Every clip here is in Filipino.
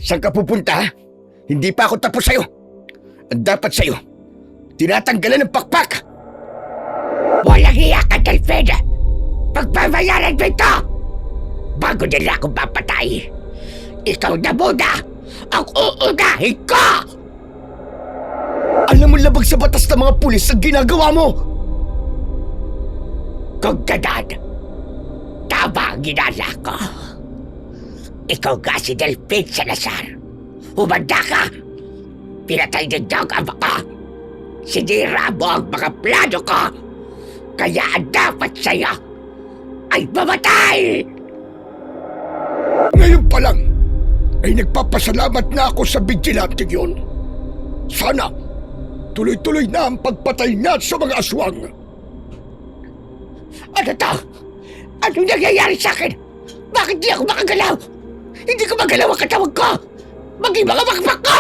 Saan ka pupunta? Hindi pa ako tapos sa'yo. Ang dapat sa'yo, tinatanggalan ng pakpak. Walang iya ka, Delfin! Pagbabayaran mo ito! Bago nila akong mapatay, ikaw na muna ang uunahin ko! Alam mo labag sa batas ng mga pulis ang ginagawa mo! Kung ganon, tama ang ginala ko. Ikaw nga si Delfin Salazar. Humanda ka! Pinatay ng dog ang ako. Sinira mo ang mga plano ko. Kaya ang dapat sa'yo ay mamatay! Ngayon pa lang, ay nagpapasalamat na ako sa vigilante yun. Sana, tuloy-tuloy na ang pagpatay niya sa mga aswang. Ano to? Anong nangyayari sa akin? Bakit di ako makagalaw? Hindi ko magalaw ang katawan ko! Maging mga bakbak ko!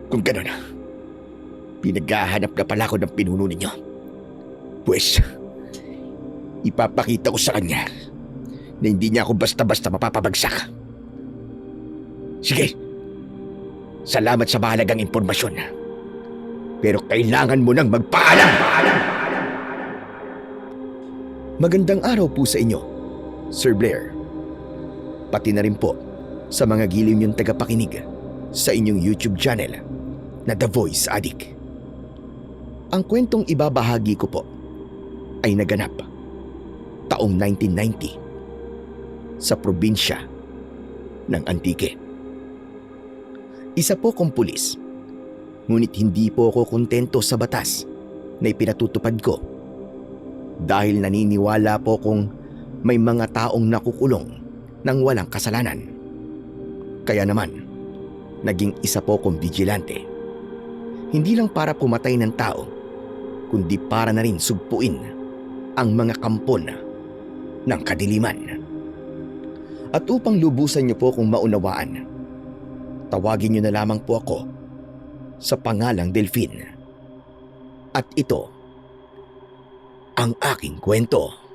Kung gano'n, pinaghahanap na pala ako ng pinuno ninyo. Pues, ipapakita ko sa kanya na hindi niya ako basta-basta mapapabagsak. Sige, salamat sa mahalagang impormasyon. Pero kailangan mo nang magpaalam! Magandang araw po sa inyo, Sir Blair. Pati na rin po sa mga giliw niyong tagapakinig sa inyong YouTube channel na The Voice Addict. Ang kwentong ibabahagi ko po ay naganap taong 1990 sa probinsya ng Antique. Isa po kong pulis, ngunit hindi po ako kontento sa batas na ipinatutupad ko dahil naniniwala po kung may mga taong nakukulong nang walang kasalanan. Kaya naman, naging isa po kong vigilante. Hindi lang para pumatay ng tao, kundi para na rin sugpuin ang mga kampon ng kadiliman. At upang lubusan niyo po kung maunawaan, tawagin niyo na lamang po ako sa pangalang Delfin. At ito ang aking kwento.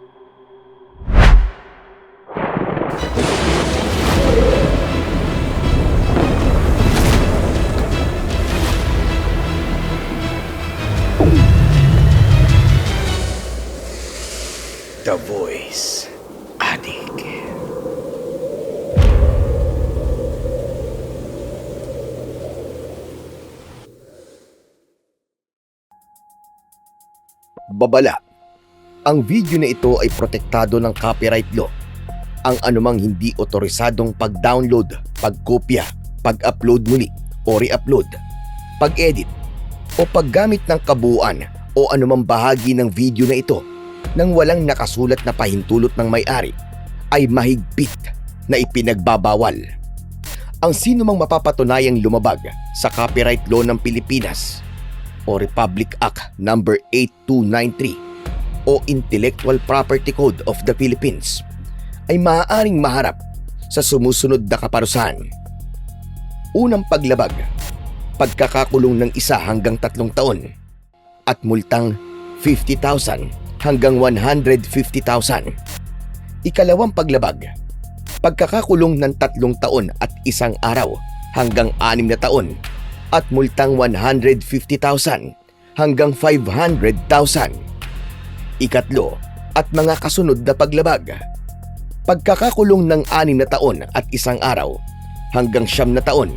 The Voice Addict. Babala. Ang video na ito ay protektado ng copyright law. Ang anumang hindi otorisadong pag-download, pagkopya, pag-upload muli o re-upload, pag-edit o paggamit ng kabuuan o anumang bahagi ng video na ito nang walang nakasulat na pahintulot ng may-ari ay mahigpit na ipinagbabawal. Ang sino mang mapapatunayang lumabag sa copyright law ng Pilipinas o Republic Act No. 8293 o Intellectual Property Code of the Philippines ay maaaring maharap sa sumusunod na kaparusahan. Unang paglabag, pagkakakulong ng 1 hanggang 3 taon at multang 50,000 hanggang 150,000. Ikalawang paglabag, pagkakakulong ng 3 taon at 1 araw hanggang 6 na taon at multang 150,000 hanggang 500,000. Ikatlo at mga kasunod na paglabag, pagkakakulong ng 6 na taon at 1 araw hanggang 9 na taon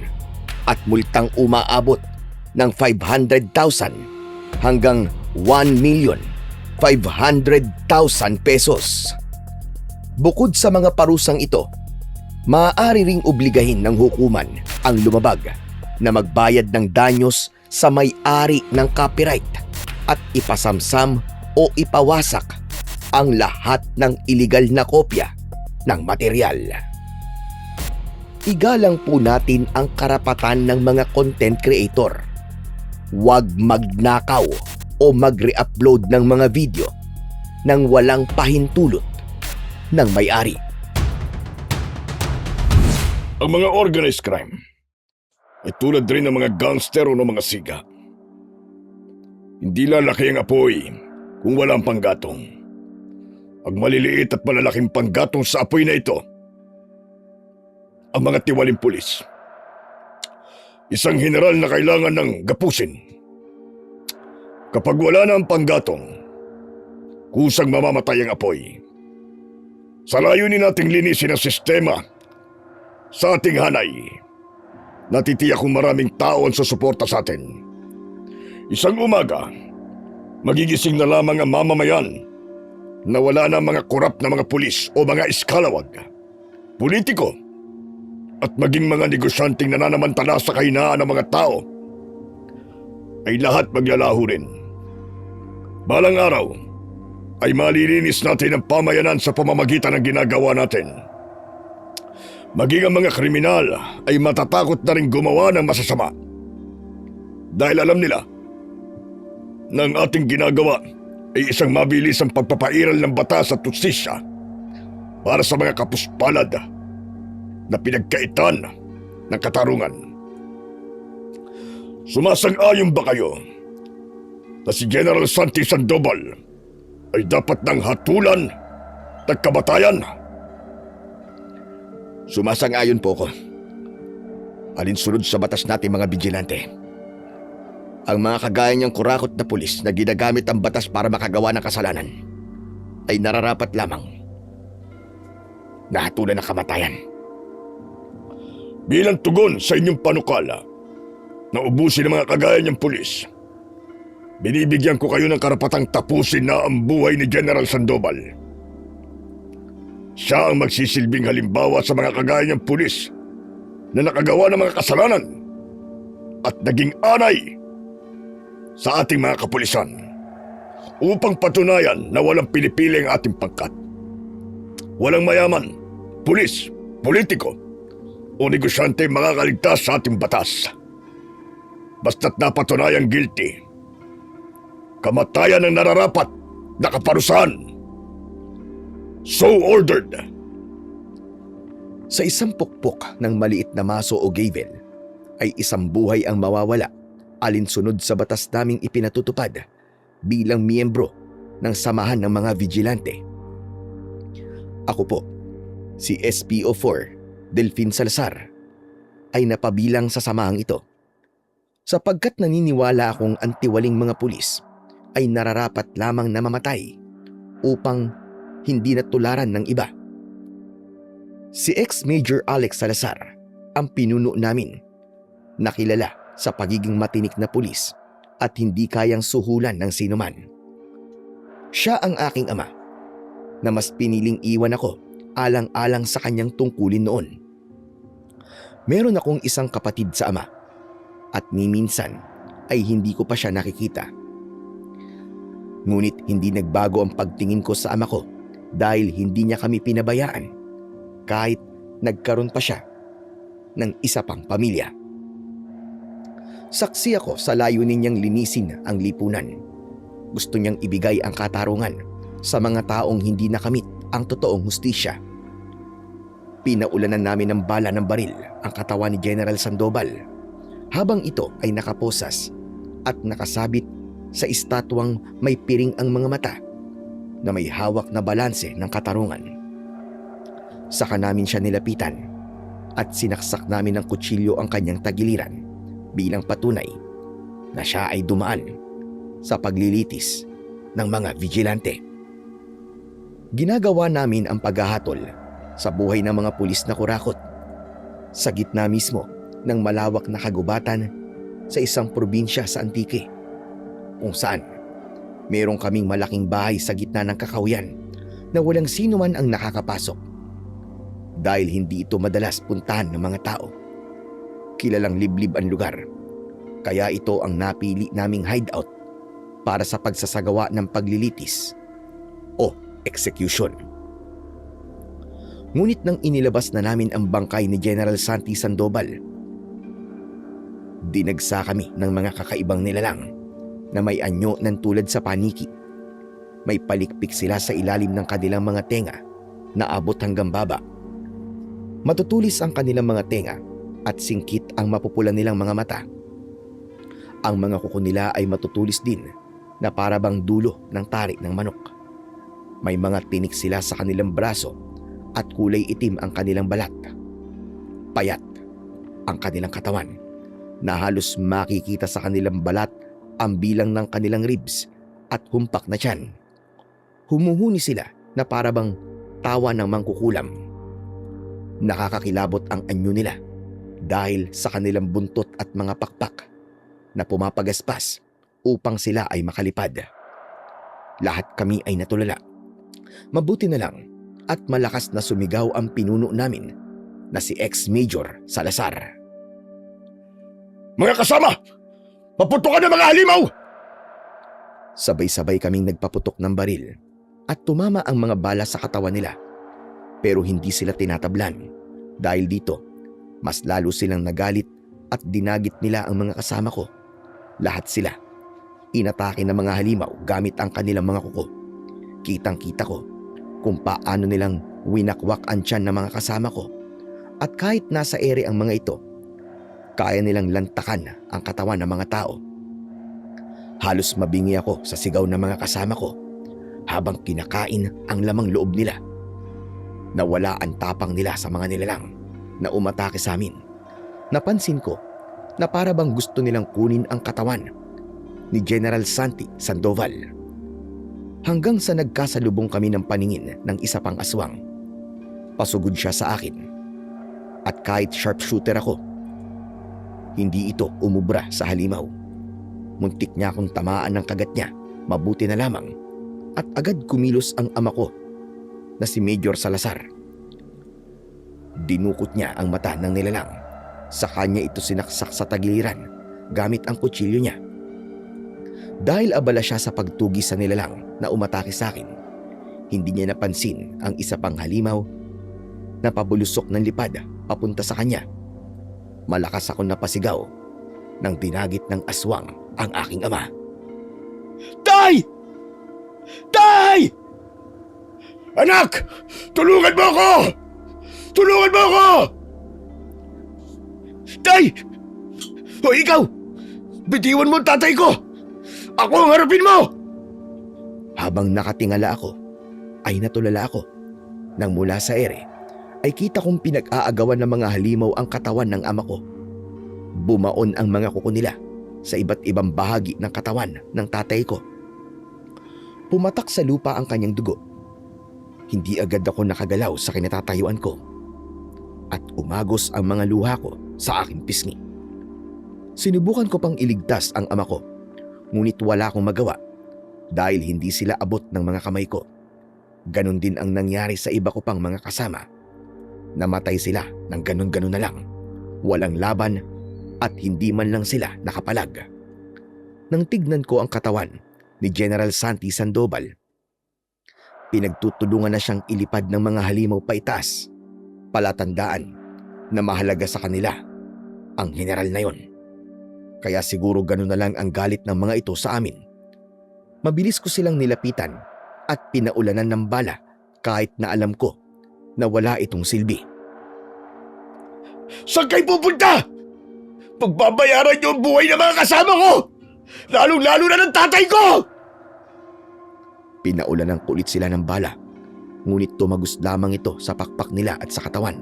at multang umaabot ng 500,000 hanggang 1,500,000 pesos. Bukod sa mga parusang ito, maaari ring obligahin ng hukuman ang lumabag na magbayad ng danyos sa may-ari ng copyright at ipasamsam o ipawasak ang lahat ng iligal na kopya ng material. Igalang po natin ang karapatan ng mga content creator. Huwag magnakaw o mag-re-upload ng mga video nang walang pahintulot ng may-ari. Ang mga organized crime ay tulad rin ng mga gangster o ng mga siga. Hindi lalaki ang apoy kung walang panggatong. Ang maliliit at malalaking panggatong sa apoy na ito ang mga tiwaling pulis. Isang general na kailangan ng gapusin. Kapag wala na ang panggatong, kusang mamamatay ang apoy. Sa layunin nating linisin ang sistema sa ating hanay, natitiyak kong maraming tao ang susuporta sa atin. Isang umaga, magigising na lamang ang mamamayan na wala na mga korap na mga pulis o mga iskalawag, politiko, at maging mga negosyanteng nananamantala sa kahinaan ng mga tao ay lahat maglalaho rin. Balang araw ay malilinis natin ang pamayanan sa pamamagitan ng ginagawa natin. Maging ang mga kriminal ay matatakot na rin gumawa ng masasama. Dahil alam nila na ang ating ginagawa ay isang mabilisang pagpapairal ng batas at justisya para sa mga kapuspalad na pinagkaitan ng katarungan. Sumasang-ayon ba kayo na si General Santi Sandoval ay dapat nang hatulan ng kamatayan? Sumasang-ayon po ko. Alinsunod sa batas natin mga vigilante. Ang mga kagaya niyang kurakot na pulis na ginagamit ang batas para makagawa ng kasalanan ay nararapat lamang na hatulan ng kamatayan. Bilang tugon sa inyong panukala na ubusin ang mga kagaya niyang pulis, binibigyan ko kayo ng karapatang tapusin na ang buhay ni General Sandoval. Siya ang magsisilbing halimbawa sa mga kagaya niyang pulis na nakagawa ng mga kasalanan at naging anay sa ating mga kapulisan upang patunayan na walang pinipili ang ating pangkat. Walang mayaman, pulis, politiko, o negosyante makakaligtas sa ating batas. Basta't napatunayang guilty, kamatayan ang nararapat na kaparusahan. So ordered. Sa isang pukpok ng maliit na maso o gavel ay isang buhay ang mawawala alinsunod sa batas naming ipinatutupad bilang miyembro ng samahan ng mga vigilante. Ako po, si SPO4 Delfin Salazar, ay napabilang sa samahang ito sapagkat naniniwala akong ang tiwaling mga pulis ay nararapat lamang na mamatay upang hindi natularan ng iba. Si ex-Major Alex Salazar ang pinuno namin, nakilala sa pagiging matinik na pulis at hindi kayang suhulan ng sinuman. Siya ang aking ama na mas piniling iwan ako alang-alang sa kanyang tungkulin noon. Meron akong isang kapatid sa ama at ni minsan ay hindi ko pa siya nakikita. Ngunit hindi nagbago ang pagtingin ko sa ama ko dahil hindi niya kami pinabayaan kahit nagkaroon pa siya ng isa pang pamilya. Saksi ako sa layunin niyang linisin ang lipunan. Gusto niyang ibigay ang katarungan sa mga taong hindi nakamit ang totoong hustisya. Pinaulanan namin ng bala ng baril ang katawan ni General Sandoval habang ito ay nakaposas at nakasabit sa estatwang may piring ang mga mata na may hawak na balanse ng katarungan. Saka namin siya nilapitan at sinaksak namin ng kutsilyo ang kanyang tagiliran bilang patunay na siya ay dumaan sa paglilitis ng mga vigilante. Ginagawa namin ang paghahatol sa buhay ng mga pulis na kurakot sa gitna mismo ng malawak na kagubatan sa isang probinsya sa Antique, kung saan meron kaming malaking bahay sa gitna ng kakahuyan na walang sino man ang nakakapasok dahil hindi ito madalas puntahan ng mga tao. Kilalang liblib ang lugar, kaya ito ang napili naming hideout para sa pagsasagawa ng paglilitis o execution. Ngunit nang inilabas na namin ang bangkay ni General Santi Sandoval, dinagsa kami ng mga kakaibang nilalang na may anyo ng tulad sa paniki. May palikpik sila sa ilalim ng kanilang mga tenga na abot hanggang baba. Matutulis ang kanilang mga tenga at singkit ang mapupula nilang mga mata. Ang mga kuko nila ay matutulis din na parabang dulo ng tarik ng manok. May mga tinik sila sa kanilang braso at kulay itim ang kanilang balat. Payat ang kanilang katawan na halos makikita sa kanilang balat ang bilang ng kanilang ribs at humpak na tiyan. Humuhuni sila na parabang tawa ng mangkukulam. Nakakakilabot ang anyo nila dahil sa kanilang buntot at mga pakpak na pumapagaspas upang sila ay makalipad. Lahat kami ay natulala. Mabuti na lang at malakas na sumigaw ang pinuno namin na si ex-Major Salazar. Mga kasama! Paputukan ng mga halimaw! Sabay-sabay kaming nagpaputok ng baril at tumama ang mga bala sa katawan nila. Pero hindi sila tinatablan. Dahil dito, mas lalo silang nagalit at dinagit nila ang mga kasama ko. Lahat sila inatake ng mga halimaw gamit ang kanilang mga kuko. Kitang-kita ko kung paano nilang winakwak ang tiyan ng mga kasama ko. At kahit nasa ere ang mga ito, kaya nilang lantakan ang katawan ng mga tao. Halos mabingi ako sa sigaw ng mga kasama ko habang kinakain ang lamang loob nila. Nawala ang tapang nila sa mga nilalang na umatake sa amin. Napansin ko na para bang gusto nilang kunin ang katawan ni General Santi Sandoval. Hanggang sa nagkasalubong kami ng paningin ng isa pang aswang. Pasugod siya sa akin. At kahit sharpshooter ako, hindi ito umubra sa halimaw. Muntik niya akong tamaan ng kagat niya, mabuti na lamang. At agad kumilos ang ama ko na si Major Salazar. Dinukot niya ang mata ng nilalang. Sa kanya ito sinaksak sa tagiliran gamit ang kutsilyo niya. Dahil abala siya sa pagtugi sa nilalang na umatake sa akin, hindi niya napansin ang isa pang halimaw na pabulusok ng lipad papunta sa kanya. Malakas akong napasigaw nang dinagit ng aswang ang aking ama. Tay! Tay! Anak! Tulungan mo ako! Tulungan mo ako! Tay! O ikaw! Bitiwan mo ang tatay ko! Ako ang harapin mo! Habang nakatingala ako, ay natulala ako. Nang mula sa ere, ay kita kong pinag-aagawan ng mga halimaw ang katawan ng ama ko. Bumaon ang mga kuko nila sa iba't ibang bahagi ng katawan ng tatay ko. Pumatak sa lupa ang kanyang dugo. Hindi agad ako nakagalaw sa kinatatayuan ko. At umagos ang mga luha ko sa aking pisngi. Sinubukan ko pang iligtas ang ama ko. Ngunit wala akong magawa dahil hindi sila abot ng mga kamay ko. Ganon din ang nangyari sa iba ko pang mga kasama. Namatay sila ng ganon-ganon na lang. Walang laban at hindi man lang sila nakapalag. Nang tignan ko ang katawan ni General Santi Sandoval, pinagtutulungan na siyang ilipad ng mga halimaw paitaas. Palatandaan na mahalaga sa kanila ang general na yon. Kaya siguro gano'n na lang ang galit ng mga ito sa amin. Mabilis ko silang nilapitan at pinaulanan ng bala kahit na alam ko na wala itong silbi. Saan kayo pupunta? Pagbabayaran niyo ang buhay ng mga kasama ko! Lalong-lalo na ng tatay ko! Pinaulanan ko ulit sila ng bala, ngunit tumagos lamang ito sa pakpak nila at sa katawan.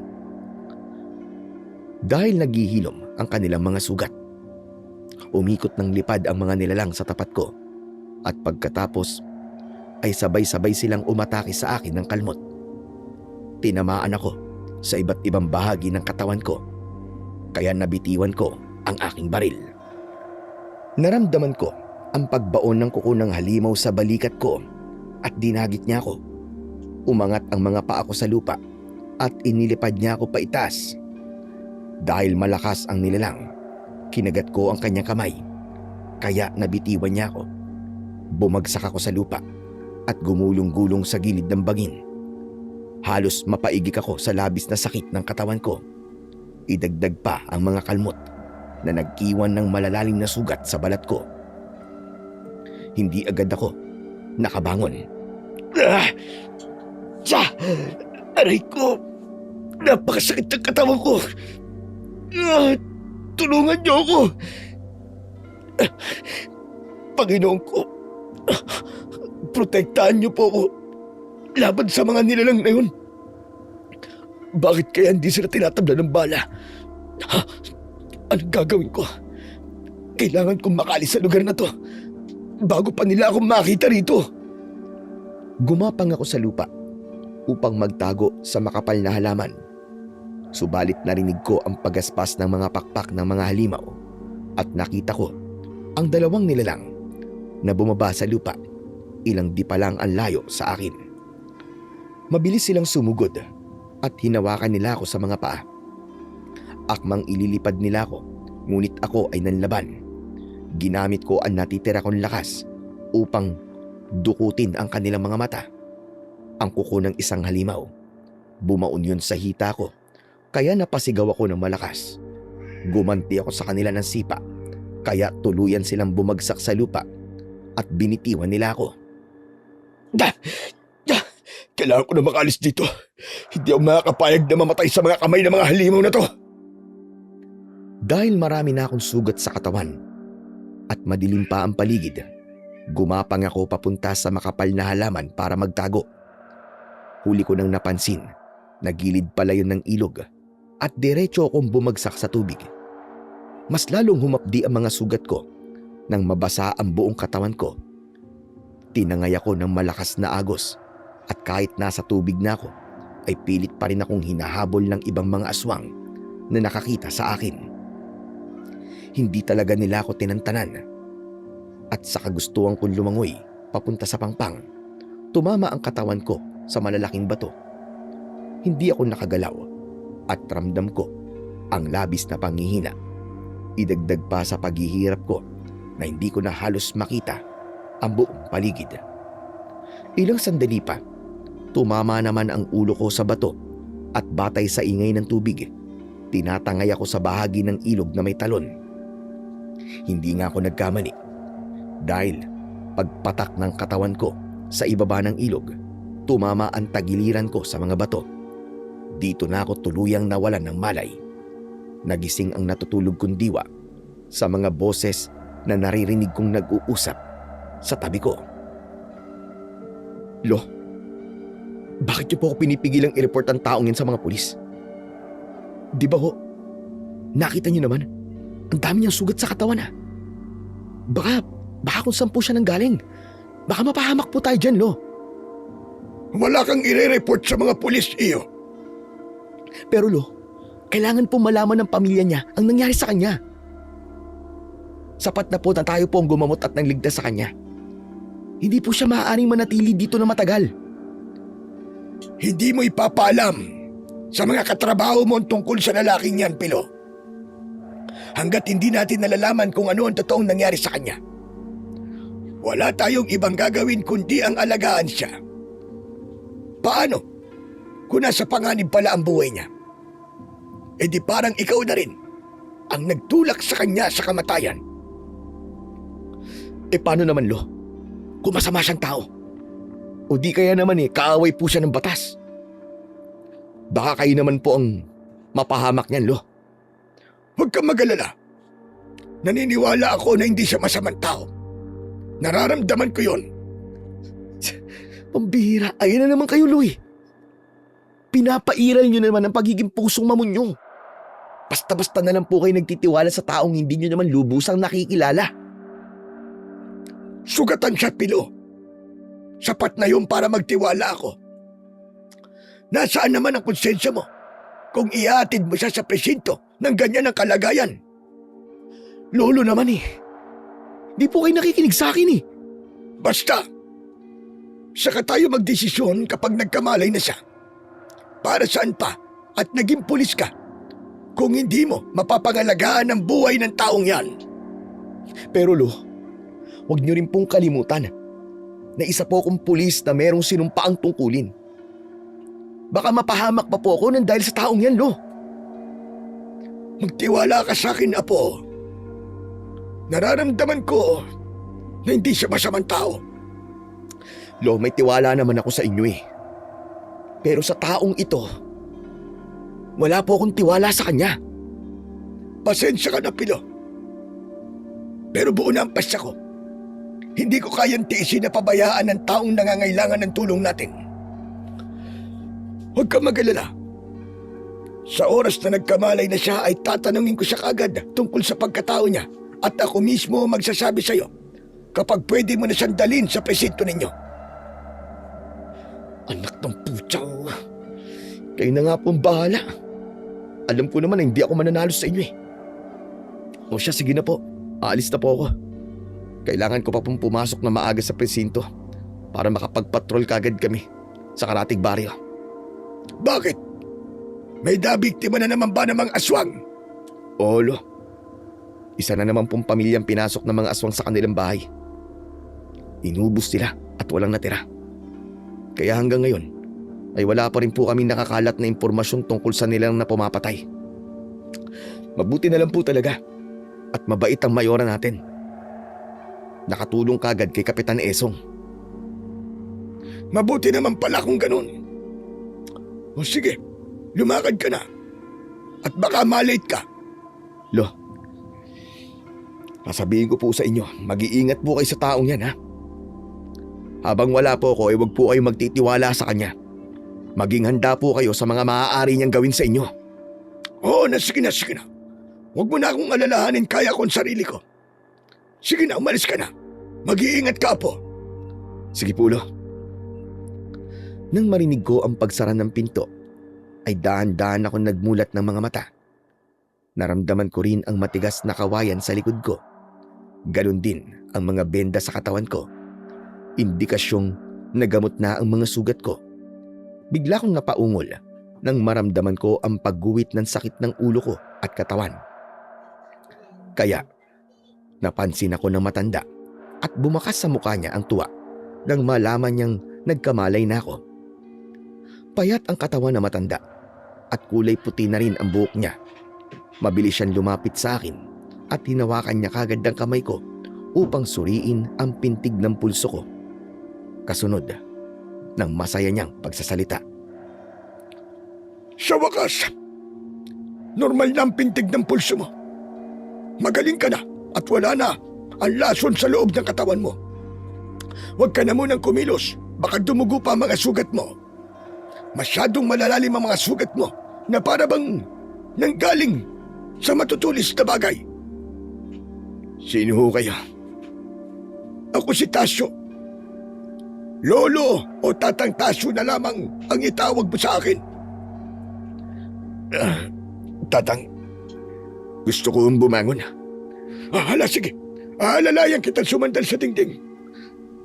Dahil naghihilom ang kanilang mga sugat, umikot ng lipad ang mga nilalang sa tapat ko at pagkatapos ay sabay-sabay silang umatake sa akin ng kalmot. Tinamaan ako sa iba't ibang bahagi ng katawan ko kaya nabitiwan ko ang aking baril. Naramdaman ko ang pagbaon ng kuko ng halimaw sa balikat ko at dinagit niya ako. Umangat ang mga paa ko sa lupa at inilipad niya ako paitaas. Dahil malakas ang nilalang, kinagat ko ang kanyang kamay, kaya nabitiwan niya ako. Bumagsak ako sa lupa at gumulong-gulong sa gilid ng bangin. Halos mapaigik ako sa labis na sakit ng katawan ko. Idagdag pa ang mga kalmot na nagkiwan ng malalalim na sugat sa balat ko. Hindi agad ako nakabangon. Aray ko! Napakasakit ng katawan ko! Tulungan niyo ako! Panginoon ko, protektahan niyo po ako laban sa mga nilalang na yun. Bakit kaya hindi sila tinatabla ng bala? Ha? Anong gagawin ko? Kailangan kong makalis sa lugar na to bago pa nila akong makita rito. Gumapang ako sa lupa upang magtago sa makapal na halaman. Subalit narinig ko ang pagaspas ng mga pakpak ng mga halimaw at nakita ko ang dalawang nilalang na bumaba sa lupa. Ilang di pa lang ang layo sa akin. Mabilis silang sumugod at hinawakan nila ako sa mga paa. Akmang ililipad nila ako, ngunit ako ay nanlaban. Ginamit ko ang natitira kong lakas upang dukutin ang kanilang mga mata. Ang kuko ng isang halimaw, bumaon yun sa hita ko, kaya napasigaw ako ng malakas. Gumanti ako sa kanila ng sipa, kaya tuluyan silang bumagsak sa lupa at binitiwan nila ako. Kailangan ko na makalis dito. Hindi ako makakapayag na mamatay sa mga kamay ng mga halimaw na to. Dahil marami na akong sugat sa katawan at madilim pa ang paligid, gumapang ako papunta sa makapal na halaman para magtago. Huli ko nang napansin na gilid pala yun ng ilog at diretso akong bumagsak sa tubig. Mas lalong humapdi ang mga sugat ko nang mabasa ang buong katawan ko. Tinangay ako ng malakas na agos at kahit nasa tubig na ako ay pilit pa rin akong hinahabol ng ibang mga aswang na nakakita sa akin. Hindi talaga nila ako tinantanan at sa kagustuhan kong lumangoy papunta sa pangpang, tumama ang katawan ko sa malalaking bato. Hindi ako nakagalaw at ramdam ko ang labis na panghihina. Idagdag pa sa paghihirap ko na hindi ko na halos makita ang buong paligid. Ilang sandali pa, tumama naman ang ulo ko sa bato at batay sa ingay ng tubig, tinatangay ako sa bahagi ng ilog na may talon. Hindi nga ako nagkamali dahil pagpatak ng katawan ko sa ibaba ng ilog, tumama ang tagiliran ko sa mga bato. Dito na ako tuluyang nawalan ng malay. Nagising ang natutulog kong diwa sa mga boses na naririnig kong nag-uusap sa tabi ko. Lo, bakit niyo po ako pinipigilang i-report ang taong yan sa mga pulis? Di ba ho, nakita niyo naman, ang dami niyang sugat sa katawan ha. Baka kung saan po siya nanggaling. Baka mapahamak po tayo dyan, Lo. Wala kang ire-report sa mga pulis, iyo. Pero Lo, kailangan po malaman ng pamilya niya ang nangyari sa kanya. Sapat na po na tayo po ang gumamot at nangligtas sa kanya. Hindi po siya maaaring manatili dito na matagal. Hindi mo ipapaalam sa mga katrabaho mo tungkol sa lalaking yan, Pilo. Hanggat hindi natin nalalaman kung ano ang totoong nangyari sa kanya. Wala tayong ibang gagawin kundi ang alagaan siya. Paano kung nasa panganib pala ang buhay niya? E di parang ikaw na rin ang nagtulak sa kanya sa kamatayan. E paano naman, Lo? Kung masama siyang tao? O di kaya naman kaaway po siya ng batas? Baka kayo naman po ang mapahamak niyan, Lo. Huwag kang mag-alala. Naniniwala ako na hindi siya masamang tao. Nararamdaman ko yon. Pambihira, ayun na naman kayo, Lo. Pinapairal niyo naman ang pagiging pusong mamon niyo. Basta-basta na lang po kayo nagtitiwala sa taong hindi niyo naman lubusang nakikilala. Sugatan siya, Pilo. Sapat na yun para magtiwala ako. Nasaan naman ang konsensya mo kung iatid mo siya sa presinto ng ganyan ang kalagayan? Lolo naman Di po kayo nakikinig sa akin Basta, saka tayo magdesisyon kapag nagkamalay na siya. Para saan pa at naging pulis ka kung hindi mo mapapangalagaan ang buhay ng taong yan? Pero Lo, huwag niyo rin pong kalimutan na isa po akong pulis na merong sinumpaang tungkulin. Baka mapahamak pa po ako nang dahil sa taong yan, Lo. Magtiwala ka sa akin, Apo. Nararamdaman ko na hindi siya masamang tao. Lo, may tiwala naman ako sa inyo Pero sa taong ito, wala po akong tiwala sa kanya. Pasensya ka na, Pilo. Pero buo na ang pasya ko. Hindi ko kayang tiisin na pabayaan ng taong nangangailangan ng tulong natin. Huwag kang mag-alala. Sa oras na nagkamalay na siya ay tatanungin ko siya kagad tungkol sa pagkatao niya at ako mismo magsasabi sa iyo kapag pwede mo na siyang dalhin sa presinto ninyo. Anak ng putsang. Kayo na nga pong bahala. Alam ko naman na hindi ako mananalo sa inyo eh. O siya, sige na po. Aalis na po ako. Kailangan ko pa pong pumasok na maaga sa presinto para makapagpatrol kagad kami sa Karatig Baryo. Bakit? May nabiktima na naman ba namang aswang? Olo, isa na naman pong pamilyang pinasok ng mga aswang sa kanilang bahay. Inubos nila at walang natira. Kaya hanggang ngayon ay wala pa rin po kami nakakalat na impormasyon tungkol sa nilang na pumapatay. Mabuti na lang po talaga at mabait ang mayora natin. Nakatulong kagad kay Kapitan Esong. Mabuti naman pala kung ganun. O sige, lumakad ka na. At baka malate ka. Lo, sasabihin ko po sa inyo, mag-iingat po kayo sa taong yan ha. Habang wala po ako, huwag po kayo magtitiwala sa kanya. Maging handa po kayo sa mga maaari niyang gawin sa inyo. Oo na, sige na, sige na. Huwag mo na akong alalahanin, kaya ko ang sarili ko. Sige na, umalis ka na. Mag-iingat ka po. Sige po, Lo. Nang marinig ko ang pagsara ng pinto, ay dahan-dahan ako nagmulat ng mga mata. Naramdaman ko rin ang matigas na kawayan sa likod ko. Ganon din ang mga benda sa katawan ko. Indikasyong nagamot na ang mga sugat ko. Bigla kong napaungol nang maramdaman ko ang pagguwit ng sakit ng ulo ko at katawan. Kaya, napansin ako ng matanda at bumakas sa mukha niya ang tuwa nang malaman niyang nagkamalay na ako. Payat ang katawan ng matanda at kulay puti na rin ang buhok niya. Mabilis siyang lumapit sa akin at hinawakan niya kagad ang kamay ko upang suriin ang pintig ng pulso ko. Kasunod ng masaya niyang pagsasalita. Sa wakas, normal na ang pintig ng pulso mo. Magaling ka na at wala na ang lason sa loob ng katawan mo. Huwag ka na munang kumilos, baka dumugo pa ang mga sugat mo. Masyadong malalalim ang mga sugat mo na para bang nanggaling sa matutulis na bagay. Sino ho kayo? Ako si Tasyo. Lolo o Tatang Tasyo na lamang ang itawag mo sa akin. Tatang, gusto kong bumangon. Hala, sige. Alalayan kitang sumandal sa dingding.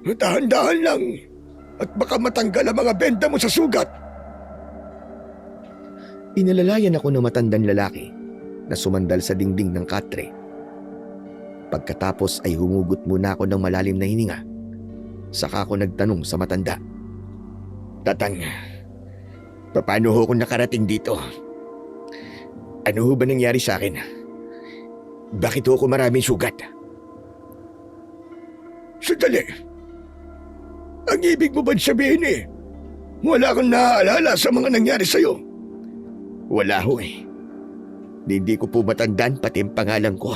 Dahan-dahan lang at baka matanggal ang mga benda mo sa sugat. Inalalayan ako ng matandang lalaki na sumandal sa dingding ng katre. Pagkatapos ay humugot muna ako ng malalim na hininga. Saka ako nagtanong sa matanda. Tatang, paano ho ako nakarating dito? Ano ho ba nangyari sa akin? Bakit ho ako maraming sugat? Sandali. Ang ibig mo ba sabihin wala kang naaalala sa mga nangyari sa'yo? Wala ho eh. Hindi ko po matandaan pati ang pangalan ko.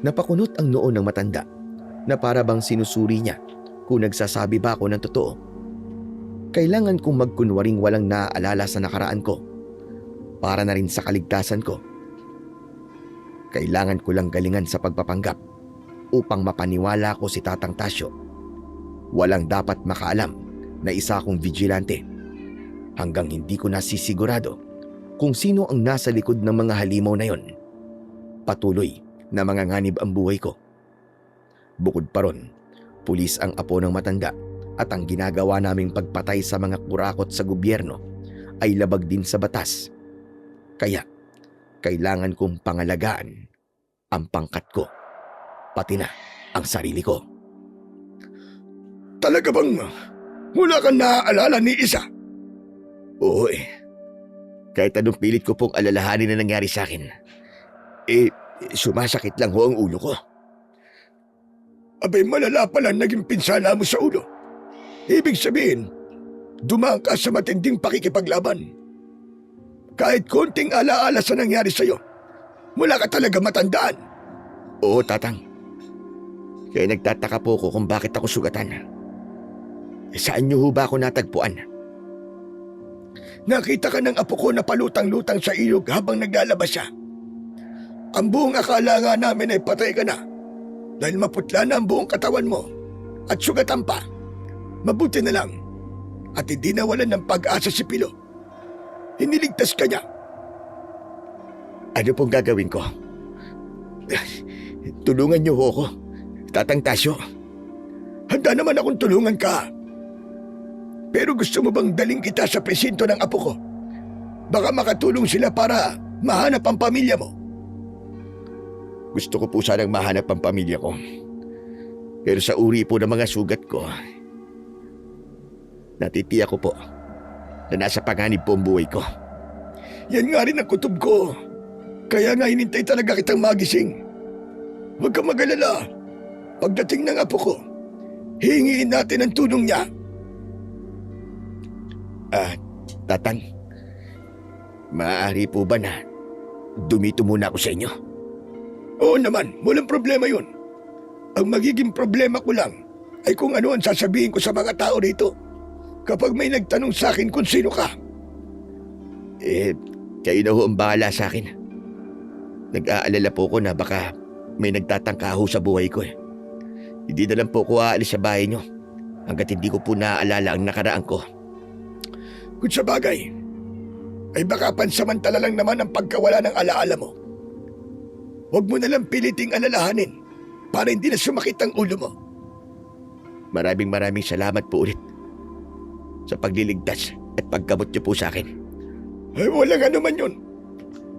Napakunot ang noo ng matanda na para bang sinusuri niya kung nagsasabi ba ako ng totoo. Kailangan kong magkunwaring walang naaalala sa nakaraan ko para na rin sa kaligtasan ko. Kailangan ko lang galingan sa pagpapanggap upang mapaniwala ko si Tatang Tasyo. Walang dapat makaalam na isa akong vigilante hanggang hindi ko nasisigurado kung sino ang nasa likod ng mga halimaw na yon. Patuloy na manganganib ang buhay ko. Bukod pa ron, pulis ang apo ng matanda at ang ginagawa naming pagpatay sa mga kurakot sa gobyerno ay labag din sa batas. Kaya, kailangan kong pangalagaan ang pangkat ko, pati na ang sarili ko. Talaga bang wala kang naaalala ni isa? Oo eh. Kahit anong pilit ko pong alalahanin na nangyari sa akin, sumasakit lang ho ang ulo ko. Abay, malala pala naging pinsala mo sa ulo. Ibig sabihin, dumaan ka sa matinding pakikipaglaban. Kahit konting alaala sa nangyari sa'yo, wala ka talaga matandaan. Oo, Tatang. Kaya nagtataka po ko kung bakit ako sugatan. Saan niyo ho ba ako natagpuan? nakita ka ng apo ko na palutang-lutang sa ilog habang naglalabas siya. Ang buong akala nga namin ay patay ka na dahil maputla na ang buong katawan mo at sugatan pa. Mabuti na lang at hindi nawalan ng pag-asa si Pilo. Hiniligtas ka niya. Ano pong gagawin ko? Tulungan niyo ho ako, Tatang Tasyo. Handa naman akong tulungan ka. Pero gusto mo bang daling kita sa presinto ng apo ko? Baka makatulong sila para mahanap ang pamilya mo. Gusto ko po sanang mahanap ang pamilya ko. Pero sa uri po ng mga sugat ko, natitiyak ko po na nasa panganib po ang buhay ko. Yan nga rin ang kutob ko. Kaya nga hinintay talaga kitang magising. Huwag kang mag-alala. Pagdating ng apo ko, hihingiin natin ang tulong niya. Tatang, maaari po ba na dumito muna ako sa inyo? Oo naman, walang problema yun. Ang magiging problema ko lang ay kung ano ang sasabihin ko sa mga tao rito kapag may nagtanong sa akin kung sino ka. Kayo na ho ang bahala sa akin. Nag-aalala po ko na baka may nagtatangka ho sa buhay ko eh. Hindi na lang po ko aalis sa bahay nyo hanggat hindi ko po naaalala ang nakaraan ko. Kung sa bagay, ay baka pansamantala lang naman ang pagkawala ng alaala mo. Huwag mo nalang piliting alalahanin para hindi na sumakit ang ulo mo. Maraming salamat po ulit sa pagliligtas at pagkamot niyo po sa akin. Ay walang ano man yun.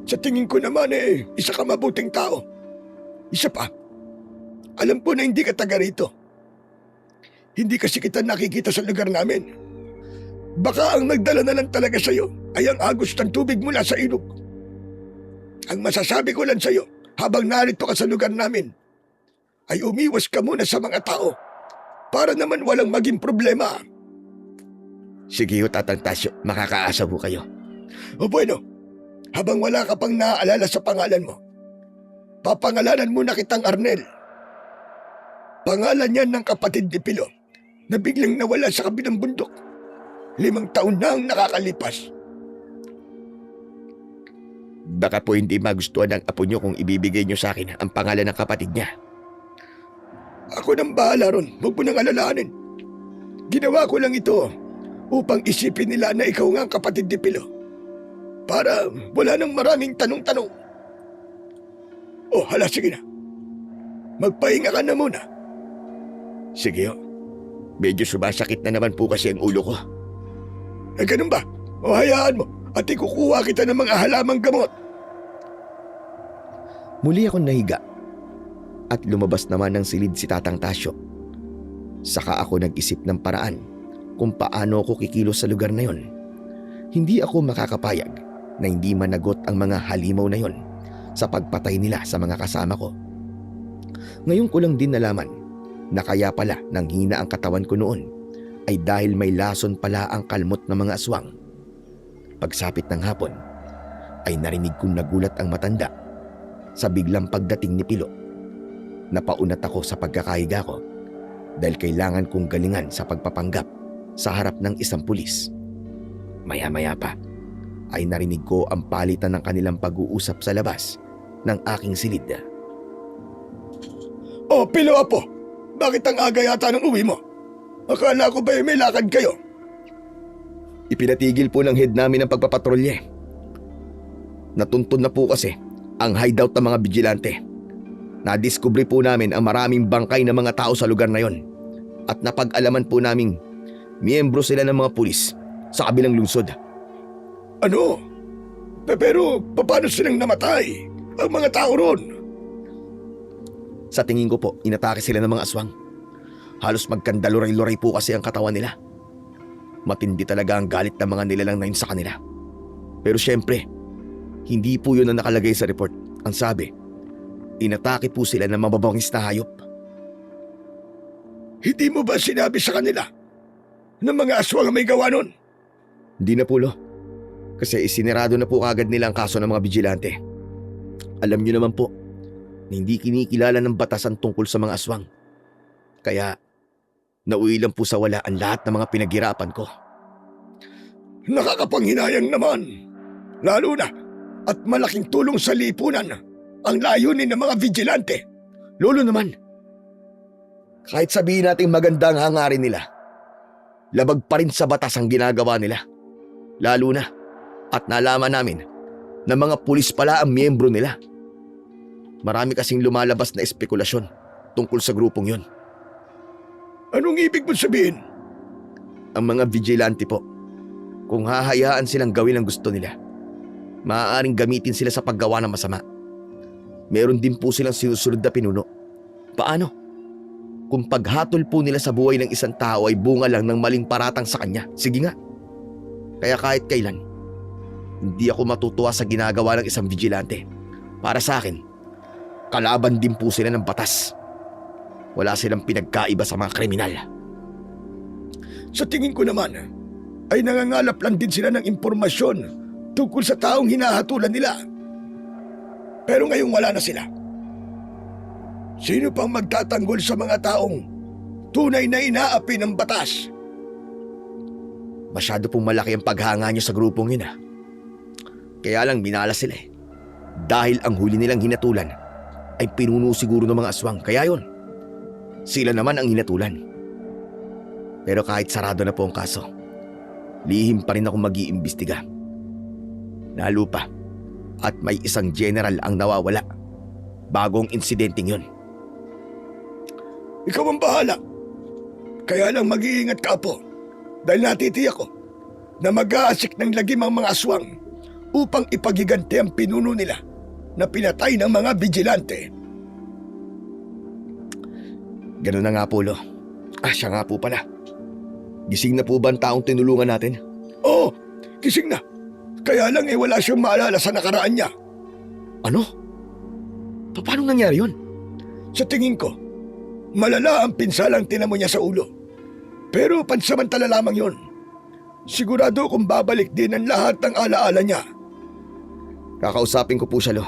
Sa tingin ko naman isa ka mabuting tao. Isa pa, alam ko na hindi ka taga rito. Hindi kasi kita nakikita sa lugar namin. Baka ang nagdala na lang talaga sa'yo ay ang agos ng tubig mula sa ilog. Ang masasabi ko lang sa'yo, habang narito ka sa lugar namin, ay umiwas ka muna sa mga tao para naman walang maging problema. Sige ho, Tatang Tasyo, makakaasa po kayo. O bueno, habang wala ka pang naaalala sa pangalan mo, papangalanan muna kitang Arnel. Pangalan yan ng kapatid ni Pilo na biglang nawala sa kabilang bundok. 5 taon na ang nakakalipas. Baka po hindi magustuhan ng apo nyo kung ibibigay nyo sa akin ang pangalan ng kapatid niya. Ako nang bahala ron, huwag mo nang alalahanin. Ginawa ko lang ito upang isipin nila na ikaw nga ang kapatid ni Pilo. Para wala nang maraming tanong-tanong. Oh, hala, sige na. Magpahinga ka na muna. Sige ho. Medyo sumasakit na naman po kasi ang ulo ko. Ganun ba? O hayaan mo at ikukuha kita ng mga halamang gamot. Muli akong nahiga at lumabas naman ng silid si Tatang Tasyo. Saka ako nag-isip ng paraan kung paano ako kikilos sa lugar na yon. Hindi ako makakapayag na hindi managot ang mga halimaw na yon sa pagpatay nila sa mga kasama ko. Ngayon ko lang din nalaman na kaya pala nang hina ang katawan ko noon ay dahil may lason pala ang kalmot ng mga aswang. Pagsapit ng hapon ay narinig kong nagulat ang matanda sa biglang pagdating ni Pilo. Napaunat ako sa pagkakahiga ko dahil kailangan kong galingan sa pagpapanggap sa harap ng isang pulis. Maya-maya pa ay narinig ko ang palitan ng kanilang pag-uusap sa labas ng aking silid. Oh, Pilo apo, bakit ang aga yata ng uwi mo? Akala ko ba may lakad kayo? Ipinatigil po ng head namin ang pagpapatrolye. Natuntun na po kasi ang hideout ng mga vigilante. Nadiskubre po namin ang maraming bangkay ng mga tao sa lugar na yon. At napag-alaman po naming miyembro sila ng mga pulis sa kabilang lungsod. Ano? Pero paano silang namatay? Ang mga tao ron? Sa tingin ko po, inatake sila ng mga aswang. Halos magkandaluray-luray po kasi ang katawan nila. Matindi talaga ang galit ng mga nilalang na yun sa kanila. Pero syempre, hindi po yun ang nakalagay sa report. Ang sabi, inatake po sila ng mababangis na hayop. Hindi mo ba sinabi sa kanila na mga aswang ang may gawa nun? Hindi na po, Lo. Kasi isinirado na po kagad nila ang kaso ng mga vigilante. Alam niyo naman po, na hindi kinikilala ng batasan tungkol sa mga aswang. Kaya, nauwi lang po sa wala ang lahat ng mga pinaghirapan ko. Nakakapanghinayang naman. Lalo na at malaking tulong sa lipunan ang layunin ng mga vigilante. Lolo naman, kahit sabihin natin maganda ang hangarin nila, labag pa rin sa batas ang ginagawa nila. Lalo na at nalaman namin na mga pulis pala ang miyembro nila. Marami kasing lumalabas na espekulasyon tungkol sa grupong yon. Anong ibig mo sabihin? Ang mga vigilante po, kung hahayaan silang gawin ang gusto nila, maaaring gamitin sila sa paggawa ng masama. Meron din po silang sinusunod na pinuno. Paano? Kung paghatol po nila sa buhay ng isang tao ay bunga lang ng maling paratang sa kanya, sige nga. Kaya kahit kailan, hindi ako matutuwa sa ginagawa ng isang vigilante. Para sa akin, kalaban din po sila ng batas. Wala silang pinagkaiba sa mga kriminal. Sa tingin ko naman, ay nangangalap lang din sila ng impormasyon tungkol sa taong hinahatulan nila. Pero ngayong wala na sila, sino pang magtatanggol sa mga taong tunay na inaapi ng batas? Masyado pong malaki ang paghanga niyo sa grupong yun ah. Kaya lang minalas sila eh. Dahil ang huli nilang hinatulan ay pinuno siguro ng mga aswang. Kaya yun, sila naman ang hinatulan. Pero kahit sarado na po ang kaso, lihim pa rin ako mag-iimbestiga. Lalo pa at may isang general ang nawawala bagong insidenteng yun. Ikaw ang bahala. Kaya lang mag-iingat ka po. Dahil natitiyak ko na mag-aasik ng lagim ang mga aswang upang ipagigante ang pinuno nila na pinatay ng mga vigilante. Ganun na nga po, Lo. Siya nga po pala. Gising na po ba ang taong tinulungan natin? Oo, gising na. Kaya lang wala siyang maalala sa nakaraan niya. Ano? Paano nangyari yun? Sa tingin ko, malala ang pinsalang tinamo niya sa ulo. Pero pansamantala lamang yon. Sigurado kung babalik din ang lahat ng alaala niya. Kakausapin ko po siya, Lo.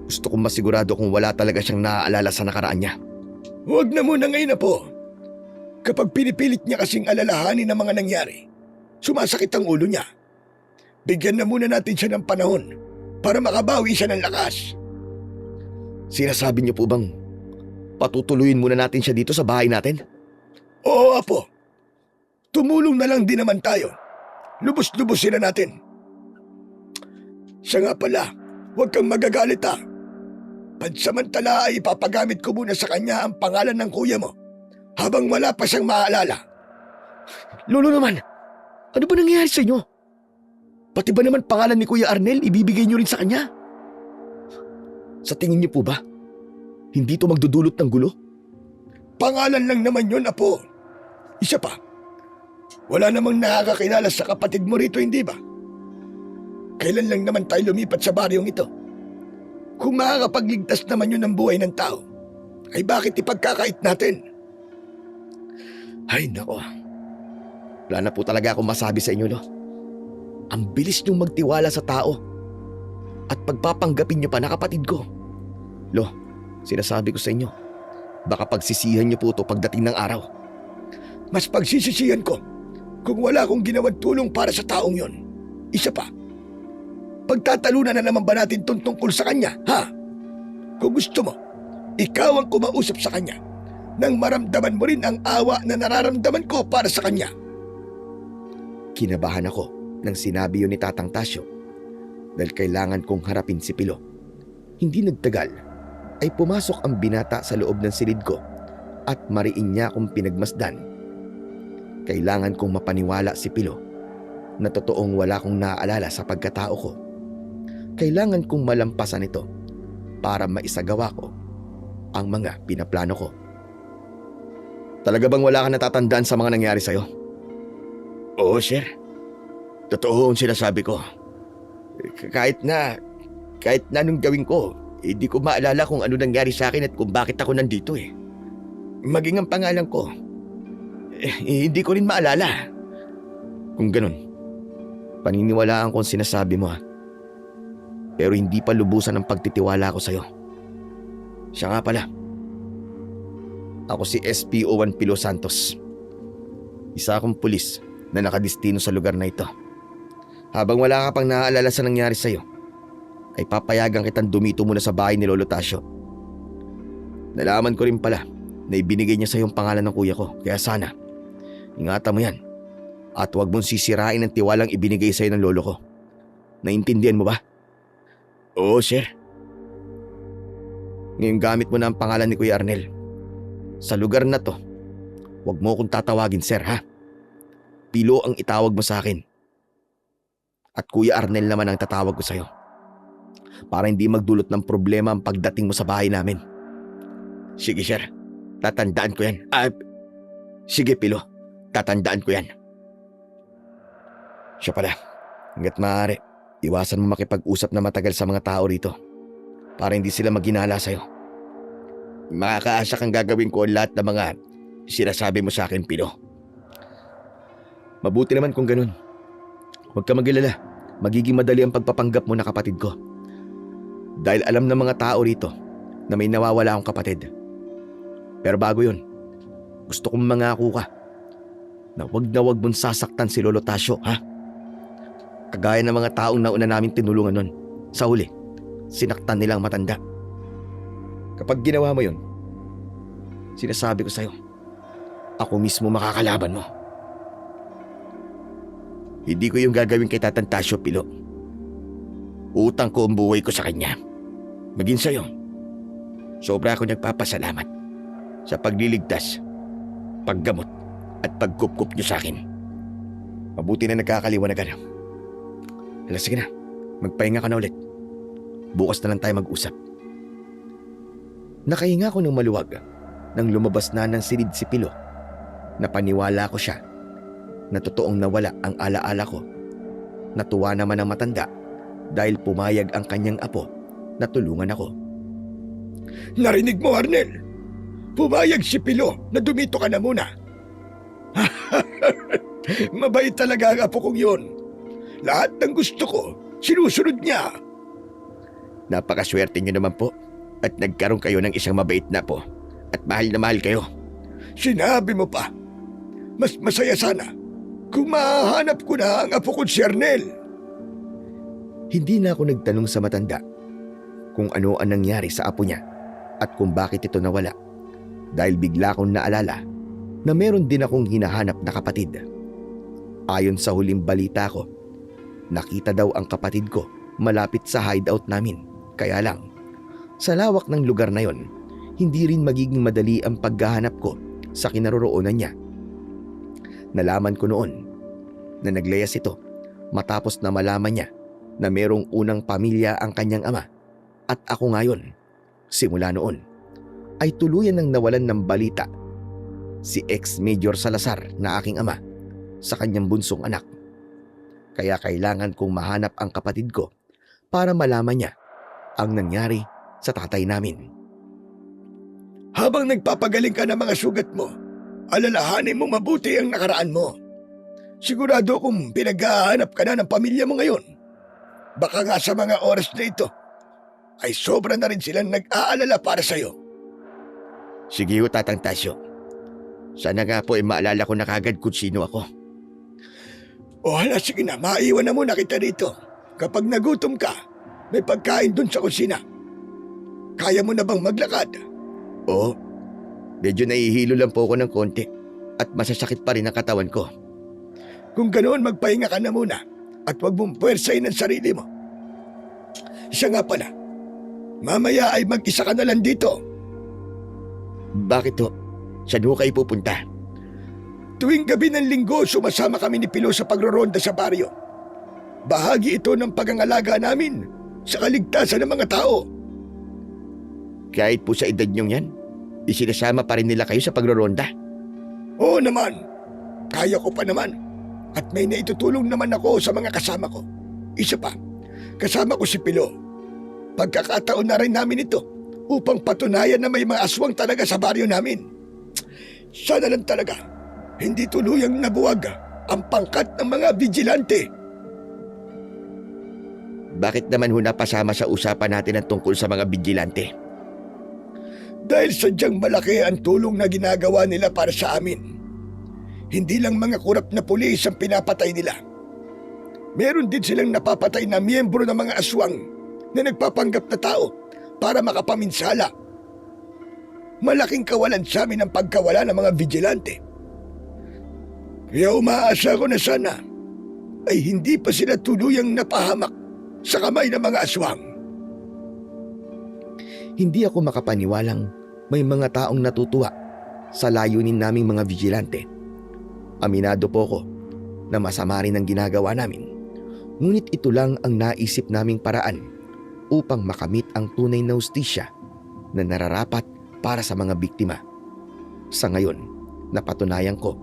Gusto kong masigurado kung wala talaga siyang naaalala sa nakaraan niya. Huwag na muna ngayon na po. Kapag pinipilit niya kasing alalahanin ang mga nangyari, sumasakit ang ulo niya. Bigyan na muna natin siya ng panahon para makabawi siya ng lakas. Sinasabi niyo po bang patutuloyin muna natin siya dito sa bahay natin? Oo, Apo. Tumulong na lang din naman tayo. Lubos-lubosin na natin. Siya nga pala, huwag kang magagalit ha. Pansamantala ay ipapagamit ko muna sa kanya ang pangalan ng kuya mo habang wala pa siyang maaalala. Lolo naman, ano ba nangyayari sa inyo? Pati ba naman pangalan ni Kuya Arnel ibibigay niyo rin sa kanya? Sa tingin niyo po ba, hindi ito magdudulot ng gulo? Pangalan lang naman yun, Apo. Isa pa, wala namang nakakakilala sa kapatid mo rito, hindi ba? Kailan lang naman tayo lumipat sa baryong ito? Kung makakapagligtas naman yun ng buhay ng tao, ay bakit ipagkakait natin? Ay nako, wala na po talaga akong masabi sa inyo, Lo. Ang bilis niyong magtiwala sa tao at pagpapanggapin niyo pa na kapatid ko. Lo, sinasabi ko sa inyo, baka pagsisihan niyo po ito pagdating ng araw. Mas pagsisisihan ko kung wala akong ginawang tulong para sa taong yon. Isa pa, pagtatalunan na naman ba natin tungkol sa kanya, ha? Kung gusto mo, ikaw ang kumausap sa kanya nang maramdaman mo rin ang awa na nararamdaman ko para sa kanya. Kinabahan ako nang sinabi yun ni Tatang Tasyo dahil kailangan kong harapin si Pilo. Hindi nagtagal ay pumasok ang binata sa loob ng silid ko at mariin niya akong pinagmasdan. Kailangan kong mapaniwala si Pilo na totoong wala kong naaalala sa pagkatao ko. Kailangan kong malampasan ito para maisagawa ko ang mga pinaplano ko. Talaga bang wala ka natatandaan sa mga nangyari sa'yo? Oo, sir. Totoo ang sinasabi ko. Kahit na anong gawin ko, hindi ko maalala kung ano nangyari sa akin at kung bakit ako nandito eh. Maging ang pangalan ko, hindi ko rin maalala. Kung ganun, paniniwalaan ko ang sinasabi mo ha. Pero hindi pa lubusan ang pagtitiwala ko sa'yo. Siya nga pala. Ako si SPO1 Pilo Santos. Isa akong pulis na nakadistino sa lugar na ito. Habang wala ka pang naaalala sa nangyari sa'yo, ay papayagan kitang dumito muna sa bahay ni Lolo Tasio. Nalaman ko rin pala na ibinigay niya sa'yo ang pangalan ng kuya ko, kaya sana, ingatan mo yan at huwag mong sisirain ang tiwalang ibinigay sa'yo ng lolo ko. Naintindihan mo ba? Oo, sir. Ngayon gamit mo na ang pangalan ni Kuya Arnel. Sa lugar na to, huwag mo akong tatawagin, sir, ha? Pilo ang itawag mo sa akin. At Kuya Arnel naman ang tatawag ko sa'yo. Para hindi magdulot ng problema ang pagdating mo sa bahay namin. Sige, sir. Tatandaan ko yan. Sige, Pilo. Tatandaan ko yan. Siya pala, hanggat maaari, iwasan mo makipag-usap na matagal sa mga tao rito para hindi sila maghinala sa'yo. Makakaasa kang gagawin ko lahat ng mga sinasabi mo sa akin, Pilo. Mabuti naman kung ganun. Huwag ka mag-alala. Magiging madali ang pagpapanggap mo na kapatid ko. Dahil alam ng mga tao rito na may nawawala akong kapatid. Pero bago yun, gusto kong mangako ka na huwag mong sasaktan si Lolo Tasio, ha? Kagaya ng mga taong nauna namin tinulungan nun. Sa huli, sinaktan nilang matanda. Kapag ginawa mo yun, sinasabi ko sa'yo, ako mismo makakalaban mo. Hindi ko yung gagawin kay Tatang Tasio, Pilo. Utang ko ang buhay ko sa kanya. Maging sa'yo, sobra ako nagpapasalamat sa pagliligtas, paggamot at pagkupkup niyo sa akin. Mabuti na nagkakaliwanagan. Hala, sige na, magpahinga ka na ulit. Bukas na lang tayo mag-usap. Nakahinga ko ng maluwag nang lumabas na ng silid si Pilo. Napaniwala ko siya na totoong nawala ang alaala ko. Natuwa naman ang matanda dahil pumayag ang kanyang apo na tulungan ako. Narinig mo, Arnel? Pumayag si Pilo na dumito ka na muna. Mabait talaga ang apo kong yun. Lahat ng gusto ko, sinusunod niya. Napakaswerte niyo naman po at nagkaroon kayo ng isang mabait na po at mahal na mahal kayo. Sinabi mo pa, mas masaya sana kung mahanap ko na ang apo kong si Arnel. Hindi na ako nagtanong sa matanda kung ano ang nangyari sa apo niya at kung bakit ito nawala dahil bigla kong naalala na meron din akong hinahanap na kapatid. Ayon sa huling balita ko, nakita daw ang kapatid ko malapit sa hideout namin. Kaya lang, sa lawak ng lugar na yon, hindi rin magiging madali ang paghahanap ko sa kinaroroonan niya. Nalaman ko noon na naglayas ito matapos na malaman niya na merong unang pamilya ang kanyang ama at ako ngayon, simula noon, ay tuluyan ng nawalan ng balita si ex-Major Salazar na aking ama sa kanyang bunsong anak. Kaya kailangan kong mahanap ang kapatid ko para malaman niya ang nangyari sa tatay namin. Habang nagpapagaling ka ng mga sugat mo, alalahanin mo mabuti ang nakaraan mo. Sigurado kung pinaghahanap ka na ng pamilya mo ngayon, baka nga sa mga oras na ito, ay sobra na rin silang nag-aalala para sa'yo. Sige ho, Tatang Tasio. Sana nga po ay maalala ko na kagad kung sino ako. O hala, sige na, maiwan na muna kita dito. Kapag nagutom ka, may pagkain dun sa kusina. Kaya mo na bang maglakad? Oo, medyo nahihilo lang po ako ng konti at masasakit pa rin ang katawan ko. Kung ganoon, magpahinga ka na muna at huwag mong puwersahin ang sarili mo. Siya nga pala, mamaya ay mag-isa ka na lang dito. Bakit ho? Saan ho kayo pupunta? Tuwing gabi ng linggo, sumasama kami ni Pilo sa pagroronda sa baryo. Bahagi ito ng pagangalaga namin sa kaligtasan ng mga tao. Kahit po sa edad niyong yan, isinasama pa rin nila kayo sa pagroronda? Oo naman, kaya ko pa naman. At may naitutulong naman ako sa mga kasama ko. Isa pa, kasama ko si Pilo. Pagkakataon na rin namin ito upang patunayan na may mga aswang talaga sa baryo namin. Sana lang talaga, hindi tuluyang nabuwag ang pangkat ng mga vigilante. Bakit naman ho napasama sa usapan natin ang tungkol sa mga vigilante? Dahil sadyang malaki ang tulong na ginagawa nila para sa amin. Hindi lang mga kurap na pulis ang pinapatay nila. Meron din silang napapatay na miyembro ng mga aswang na nagpapanggap na tao para makapaminsala. Malaking kawalan sa amin ang pagkawala ng mga vigilante. Kaya umaasa ko na sana ay hindi pa sila tuluyang napahamak sa kamay ng mga aswang. Hindi ako makapaniwalang may mga taong natutuwa sa layunin naming mga vigilante. Aminado po ko na masama rin ang ginagawa namin. Ngunit ito lang ang naisip naming paraan upang makamit ang tunay na hustisya na nararapat para sa mga biktima. Sa ngayon, napatunayan ko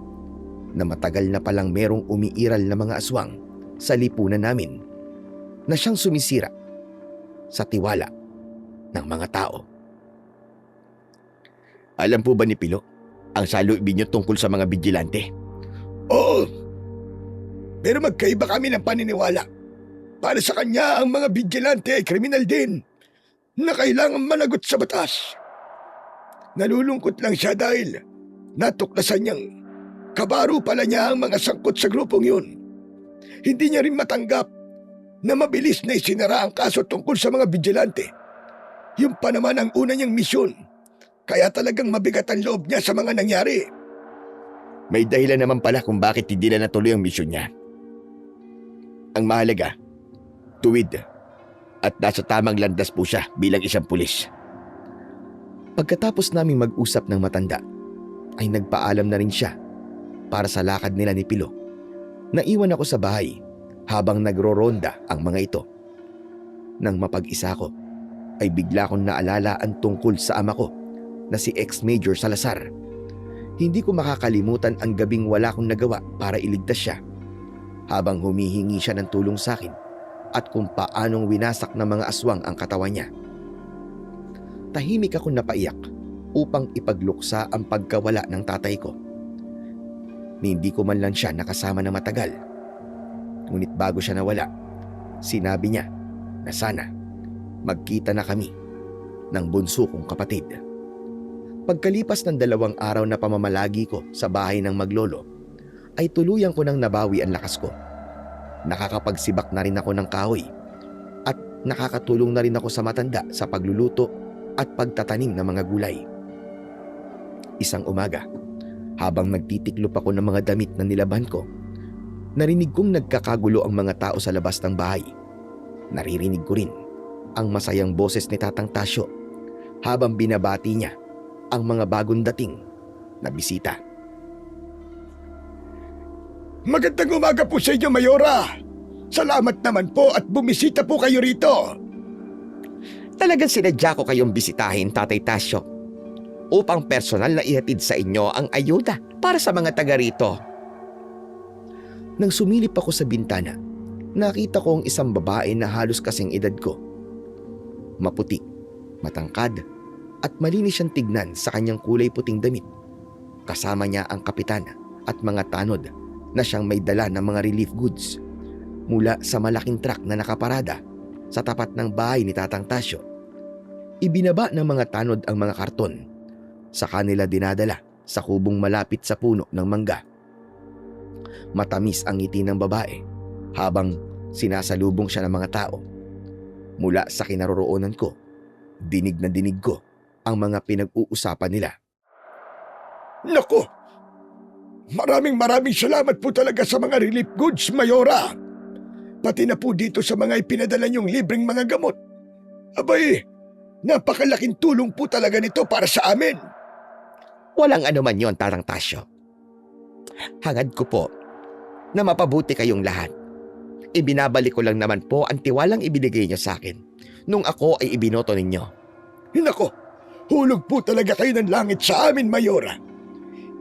na matagal na palang merong umiiral na mga aswang sa lipunan namin na siyang sumisira sa tiwala ng mga tao. Alam po ba ni Pilo ang saloobin niyo tungkol sa mga vigilante? Oo, pero magkaiba kami ng paniniwala. Para sa kanya, ang mga vigilante ay kriminal din na kailangan managot sa batas. Nalulungkot lang siya dahil natuklasan niyang kabaro pala niya ang mga sangkot sa grupong yun. Hindi niya rin matanggap na mabilis na isinara ang kaso tungkol sa mga vigilante. Yung pa naman ang una niyang misyon, kaya talagang mabigat ang loob niya sa mga nangyari. May dahilan naman pala kung bakit hindi na natuloy ang misyon niya. Ang mahalaga, tuwid at nasa tamang landas po siya bilang isang pulis. Pagkatapos naming mag-usap ng matanda, ay nagpaalam na rin siya para sa lakad nila ni Pilo. Naiwan ako sa bahay habang nagro-ronda ang mga ito. Nang mapag-isa ko, ay bigla kong naalala ang tungkol sa ama ko na si ex-Major Salazar. Hindi ko makakalimutan ang gabing wala kong nagawa para iligtas siya habang humihingi siya ng tulong sa akin at kung paanong winasak ng mga aswang ang katawan niya. Tahimik ako napaiyak upang ipagluksa ang pagkawala ng tatay ko. Hindi ko man lang siya nakasama na matagal. Ngunit bago siya nawala, sinabi niya na sana magkita na kami ng bunso kong kapatid. Pagkalipas ng 2 araw na pamamalagi ko sa bahay ng maglolo, ay tuluyan ko nang nabawi ang lakas ko. Nakakapagsibak na rin ako ng kahoy at nakakatulong na rin ako sa matanda sa pagluluto at pagtatanim ng mga gulay. Isang umaga, habang nagtitiklop ako ng mga damit na nilaban ko, narinig kong nagkakagulo ang mga tao sa labas ng bahay. Naririnig ko rin ang masayang boses ni Tatang Tasyo habang binabati niya ang mga bagong dating na bisita. Magandang umaga po sa inyo, Mayora. Salamat naman po at bumisita po kayo rito. Talagang sinadya ko kayong bisitahin, Tatay Tasyo, upang personal na ihatid sa inyo ang ayuda para sa mga taga rito. Nang sumilip ako sa bintana, nakita ko ang isang babae na halos kasing edad ko. Maputi, matangkad, at malinis siyang tignan sa kanyang kulay puting damit. Kasama niya ang kapitan at mga tanod na siyang may dala ng mga relief goods mula sa malaking truck na nakaparada sa tapat ng bahay ni Tatang Tasyo. Ibinaba ng mga tanod ang mga karton. Sa kanila dinadala sa kubong malapit sa puno ng mangga. Matamis ang ngiti ng babae habang sinasalubong siya ng mga tao. Mula sa kinaroroonan ko, dinig na dinig ko ang mga pinag-uusapan nila. Naku! Maraming salamat po talaga sa mga relief goods, Mayora. Pati na po dito sa mga ipinadala niyong libreng mga gamot. Abay, napakalaking tulong po talaga nito para sa amin. Walang anuman yon, Tatang Tasyo. Hangad ko po na mapabuti kayong lahat. Ibinabalik ko lang naman po ang tiwalang ibinigay niyo sa akin nung ako ay ibinoto ninyo. Nako, hulog po talaga kayo ng langit sa amin, Mayora.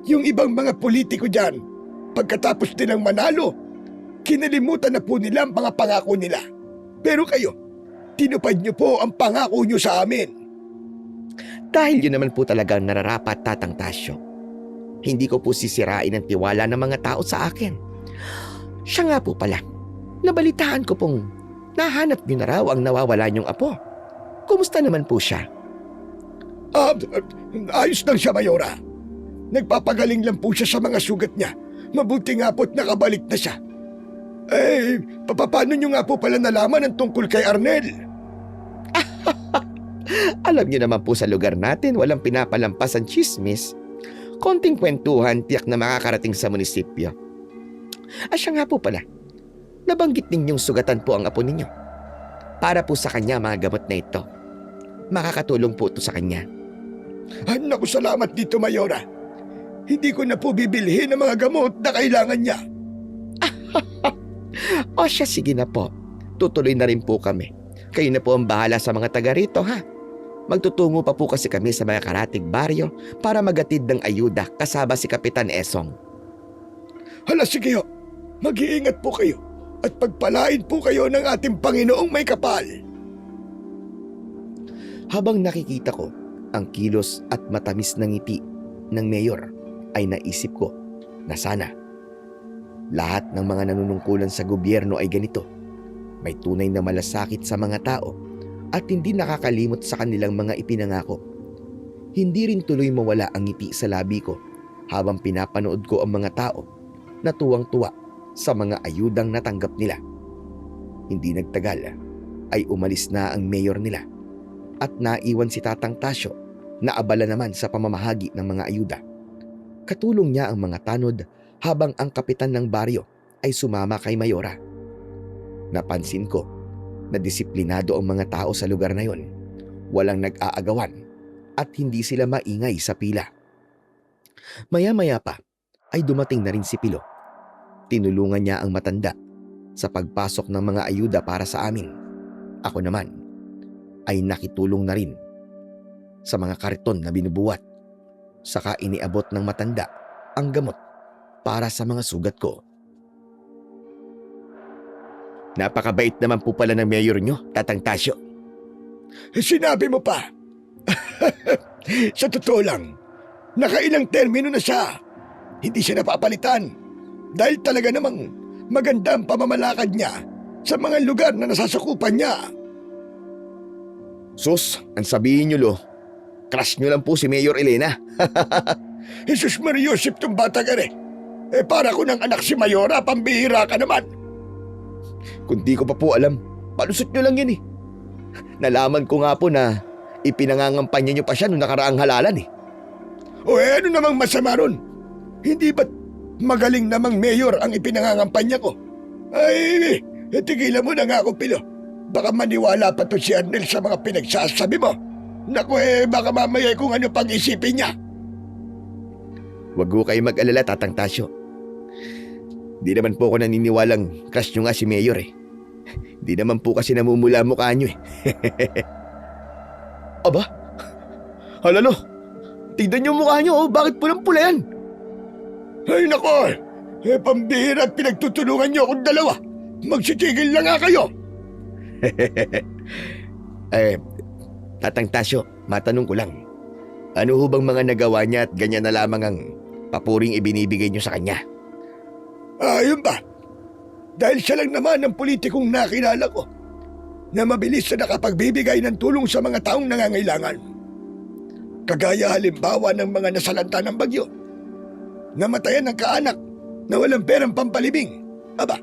Yung ibang mga politiko dyan, pagkatapos nilang manalo, kinalimutan na po nila ang mga pangako nila. Pero kayo, tinupad niyo po ang pangako niyo sa amin. Dahil yun naman po talagang nararapat, Tatang Tasyo. Hindi ko po sisirain ang tiwala ng mga tao sa akin. Siya nga po pala, nabalitaan ko pong nahanap niyo na raw ang nawawala niyong apo. Kumusta naman po siya? Ayos lang siya, Mayora. Nagpapagaling lang po siya sa mga sugat niya Mabuti nga po't nakabalik na siya. Eh, paano nyo nga po pala nalaman ang tungkol kay Arnel? Alam niyo naman po sa lugar natin walang pinapalampas ang chismis. Konting kwentuhan tiyak na makakarating sa munisipyo. Siya nga po pala, nabanggit ninyong sugatan po ang apo ninyo. Para po sa kanya mga gamot na ito. Makakatulong po ito sa kanya. Naku, salamat dito, Mayora. Hindi ko na po bibilhin ang mga gamot na kailangan niya. O siya, sige na po. Tutuloy na rin po kami. Kayo na po ang bahala sa mga taga rito, ha? Magtutungo pa po kasi kami sa mga karatig baryo para magatid ng ayuda kasama si Kapitan Esong. Hala, sige ho. Mag-iingat po kayo at pagpalain po kayo ng ating Panginoong may kapal. Habang nakikita ko ang kilos at matamis na ngiti ng mayor, ay naisip ko na sana lahat ng mga nanunungkulan sa gobyerno ay ganito. May tunay na malasakit sa mga tao at hindi nakakalimot sa kanilang mga ipinangako. Hindi rin tuloy mawala ang ngiti sa labi ko habang pinapanood ko ang mga tao na tuwang-tuwa sa mga ayudang natanggap nila. Hindi nagtagal ay umalis na ang mayor nila at naiwan si Tatang Tasyo na abala naman sa pamamahagi ng mga ayuda. Katulong niya ang mga tanod habang ang kapitan ng baryo ay sumama kay Mayora. Napansin ko na disiplinado ang mga tao sa lugar na yon. Walang nag-aagawan at hindi sila maingay sa pila. Maya-maya pa ay dumating na rin si Pilo. Tinulungan niya ang matanda sa pagpasok ng mga ayuda para sa amin. Ako naman ay nakitulong na rin sa mga kariton na binubuhat. Saka iniabot ng matanda ang gamot para sa mga sugat ko. Napakabait naman po pala ng mayor nyo, Tatang Tasyo. Sinabi mo pa. Sa totoo lang, nakailang termino na siya. Hindi siya napapalitan dahil talaga namang maganda ang pamamalakad niya sa mga lugar na nasasakupan niya. Sus, ang sabihin nyo lo, crush nyo lang po si Mayor Elena. Jesus Maria Joseph tong bata ka rin. Para ko ng anak si Mayora, pambihira ka naman. Kung di ko pa po alam, palusot nyo lang yun eh. Nalaman ko nga po na ipinangangampanya nyo pa siya noong nakaraang halalan eh. Ano namang masama ron? Hindi ba't magaling namang mayor ang ipinangangampanya ko? Ay, tigilan mo na nga ako, Pilo. Baka maniwala pa to si Arnel sa mga pinagsasabi mo. Naku, baka mamaya kung ano pang isipin niya. Huwag ko kayo mag-alala, Tatang Tasyo. Di naman po ako naniniwalang crush nyo nga si Mayor eh. Di naman po kasi namumula mukha nyo eh. Aba? Halalo? Tignan nyo mukha nyo, bakit pulang-pula yan? Ay nako, pambihira at pinagtutulungan niyo akong dalawa. Magsitigil lang nga kayo. Tatang Tasyo, matanong ko lang. Ano ho bang mga nagawa niya at ganyan na lamang ang papuring ibinibigay niyo sa kanya? Yun ba? Dahil siya lang naman ang politikong nakilala ko na mabilis na nakapagbibigay ng tulong sa mga taong nangangailangan. Kagaya halimbawa ng mga nasalanta ng bagyo, namatayan ng kaanak na walang perang pampalibing. Aba,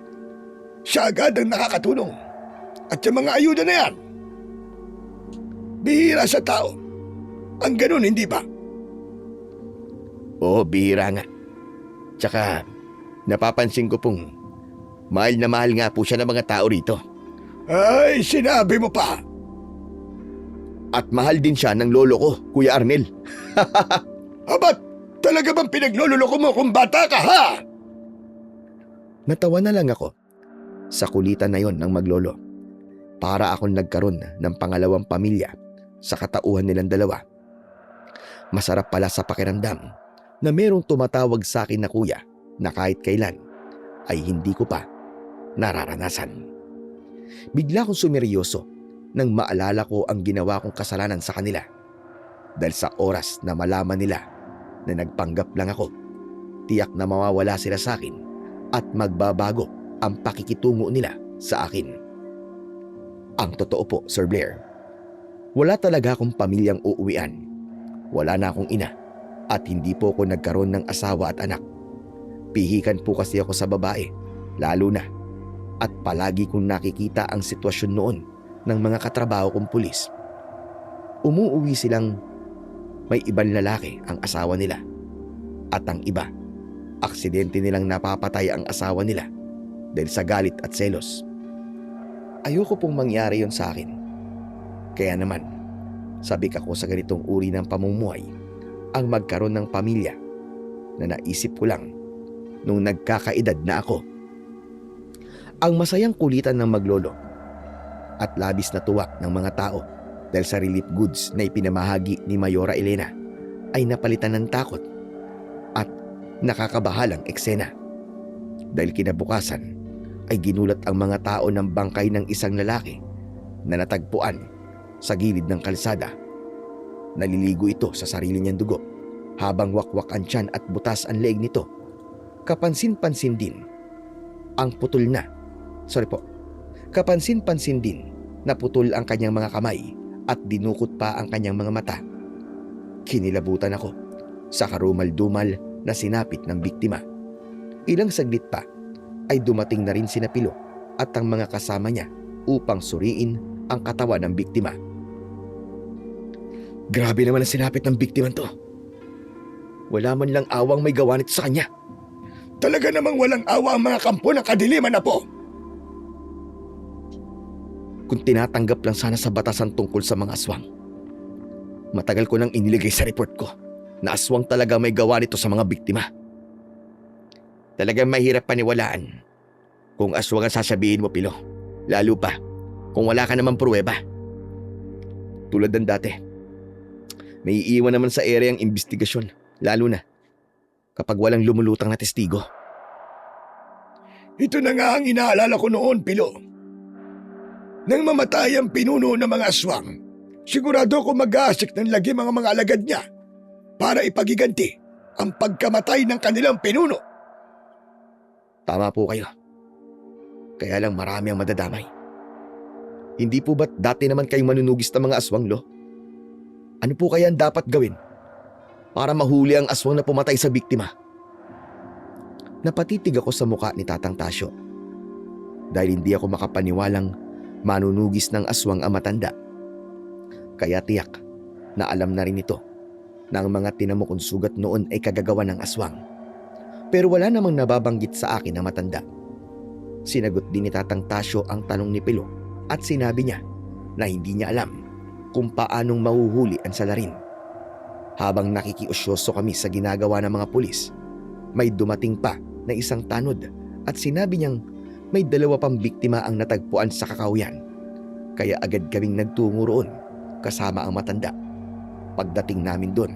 siya agad ang nakakatulong. At yung mga ayuda na yan, bihira sa tao. Ang ganun, hindi ba? Oo, bihira nga. Tsaka, napapansin ko pong mahal na mahal nga po siya ng mga tao rito. Ay, sinabi mo pa. At mahal din siya ng lolo ko, Kuya Arnel. Abat, talaga bang pinagloloko mo kung bata ka, ha? Natawa na lang ako sa kulitan na yon ng maglolo. Para akong nagkaroon ng pangalawang pamilya sa katauhan nilang dalawa. Masarap pala sa pakiramdam na merong tumatawag sa akin na kuya na kahit kailan ay hindi ko pa nararanasan. Bigla akong sumeryoso nang maalala ko ang ginawa kong kasalanan sa kanila. Dahil sa oras na malaman nila na nagpanggap lang ako, tiyak na mawawala sila sa akin at magbabago ang pakikitungo nila sa akin. Ang totoo po, Sir Blair, wala talaga akong pamilyang uuwian. Wala na akong ina at hindi po ako nagkaroon ng asawa at anak. Pihikan po kasi ako sa babae, lalo na. At palagi kong nakikita ang sitwasyon noon ng mga katrabaho kong pulis. Umuuwi silang may ibang lalaki ang asawa nila. At ang iba, aksidente nilang napapatay ang asawa nila dahil sa galit at selos. Ayoko pong mangyari yon sa akin. Kaya naman, sabik ako sa ganitong uri ng pamumuhay ang magkaroon ng pamilya na naisip ko lang nung nagkakaedad na ako. Ang masayang kulitan ng maglolo at labis na tuwa ng mga tao dahil sa relief goods na ipinamahagi ni Mayora Elena ay napalitan ng takot at nakakabahalang eksena. Dahil kinabukasan ay ginulat ang mga tao ng bangkay ng isang lalaki na natagpuan sa gilid ng kalsada. Naliligo ito sa sarili niyang dugo habang wakwak ang tiyan at butas ang leeg nito. Kapansin-pansin din na putol ang kanyang mga kamay at dinukot pa ang kanyang mga mata. Kinilabutan ako sa karumal-dumal na sinapit ng biktima. Ilang saglit pa ay dumating na rin sina Pilo at ang mga kasama niya upang suriin ang katawan ng biktima. Grabe naman ang sinapit ng biktima to. Wala man lang awang may gawa nito sa kanya. Talaga namang walang awa ang mga kampo ng kadiliman, Apo. Kung tinatanggap lang sana sa batasan tungkol sa mga aswang. Matagal ko nang iniligay sa report ko na aswang talaga may gawa nito sa mga biktima. Talagang mahirap paniwalaan kung aswang ang sasabihin mo, Pilo. Lalo pa kung wala ka namang pruweba. Tulad ng dati, may iiwan naman sa area ang investigasyon, lalo na kapag walang lumulutang na testigo. Ito na nga ang inaalala ko noon, Pilo. Nang mamatay ang pinuno ng mga aswang, sigurado ko mag-aasik ng lagi mga alagad niya para ipagiganti ang pagkamatay ng kanilang pinuno. Tama po kayo. Kaya lang marami ang madadamay. Hindi po ba't dati naman kayong manunugis ng mga aswang, Lo? Ano po kaya ang dapat gawin para mahuli ang aswang na pumatay sa biktima? Napatitig ako sa muka ni Tatang Tasyo dahil hindi ako makapaniwalang manunugis ng aswang ang matanda. Kaya tiyak na alam na rin ito na ang mga tinamukong sugat noon ay kagagawa ng aswang. Pero wala namang nababanggit sa akin na matanda. Sinagot din ni Tatang Tasyo ang tanong ni Pilo at sinabi niya na hindi niya alam kung paanong mahuhuli ang salarin. Habang nakikiusyoso kami sa ginagawa ng mga pulis, may dumating pa na isang tanod at sinabi niyang may 2 pang biktima ang natagpuan sa Kakahuyan. Kaya agad kaming nagtungo roon kasama ang matanda. Pagdating namin doon,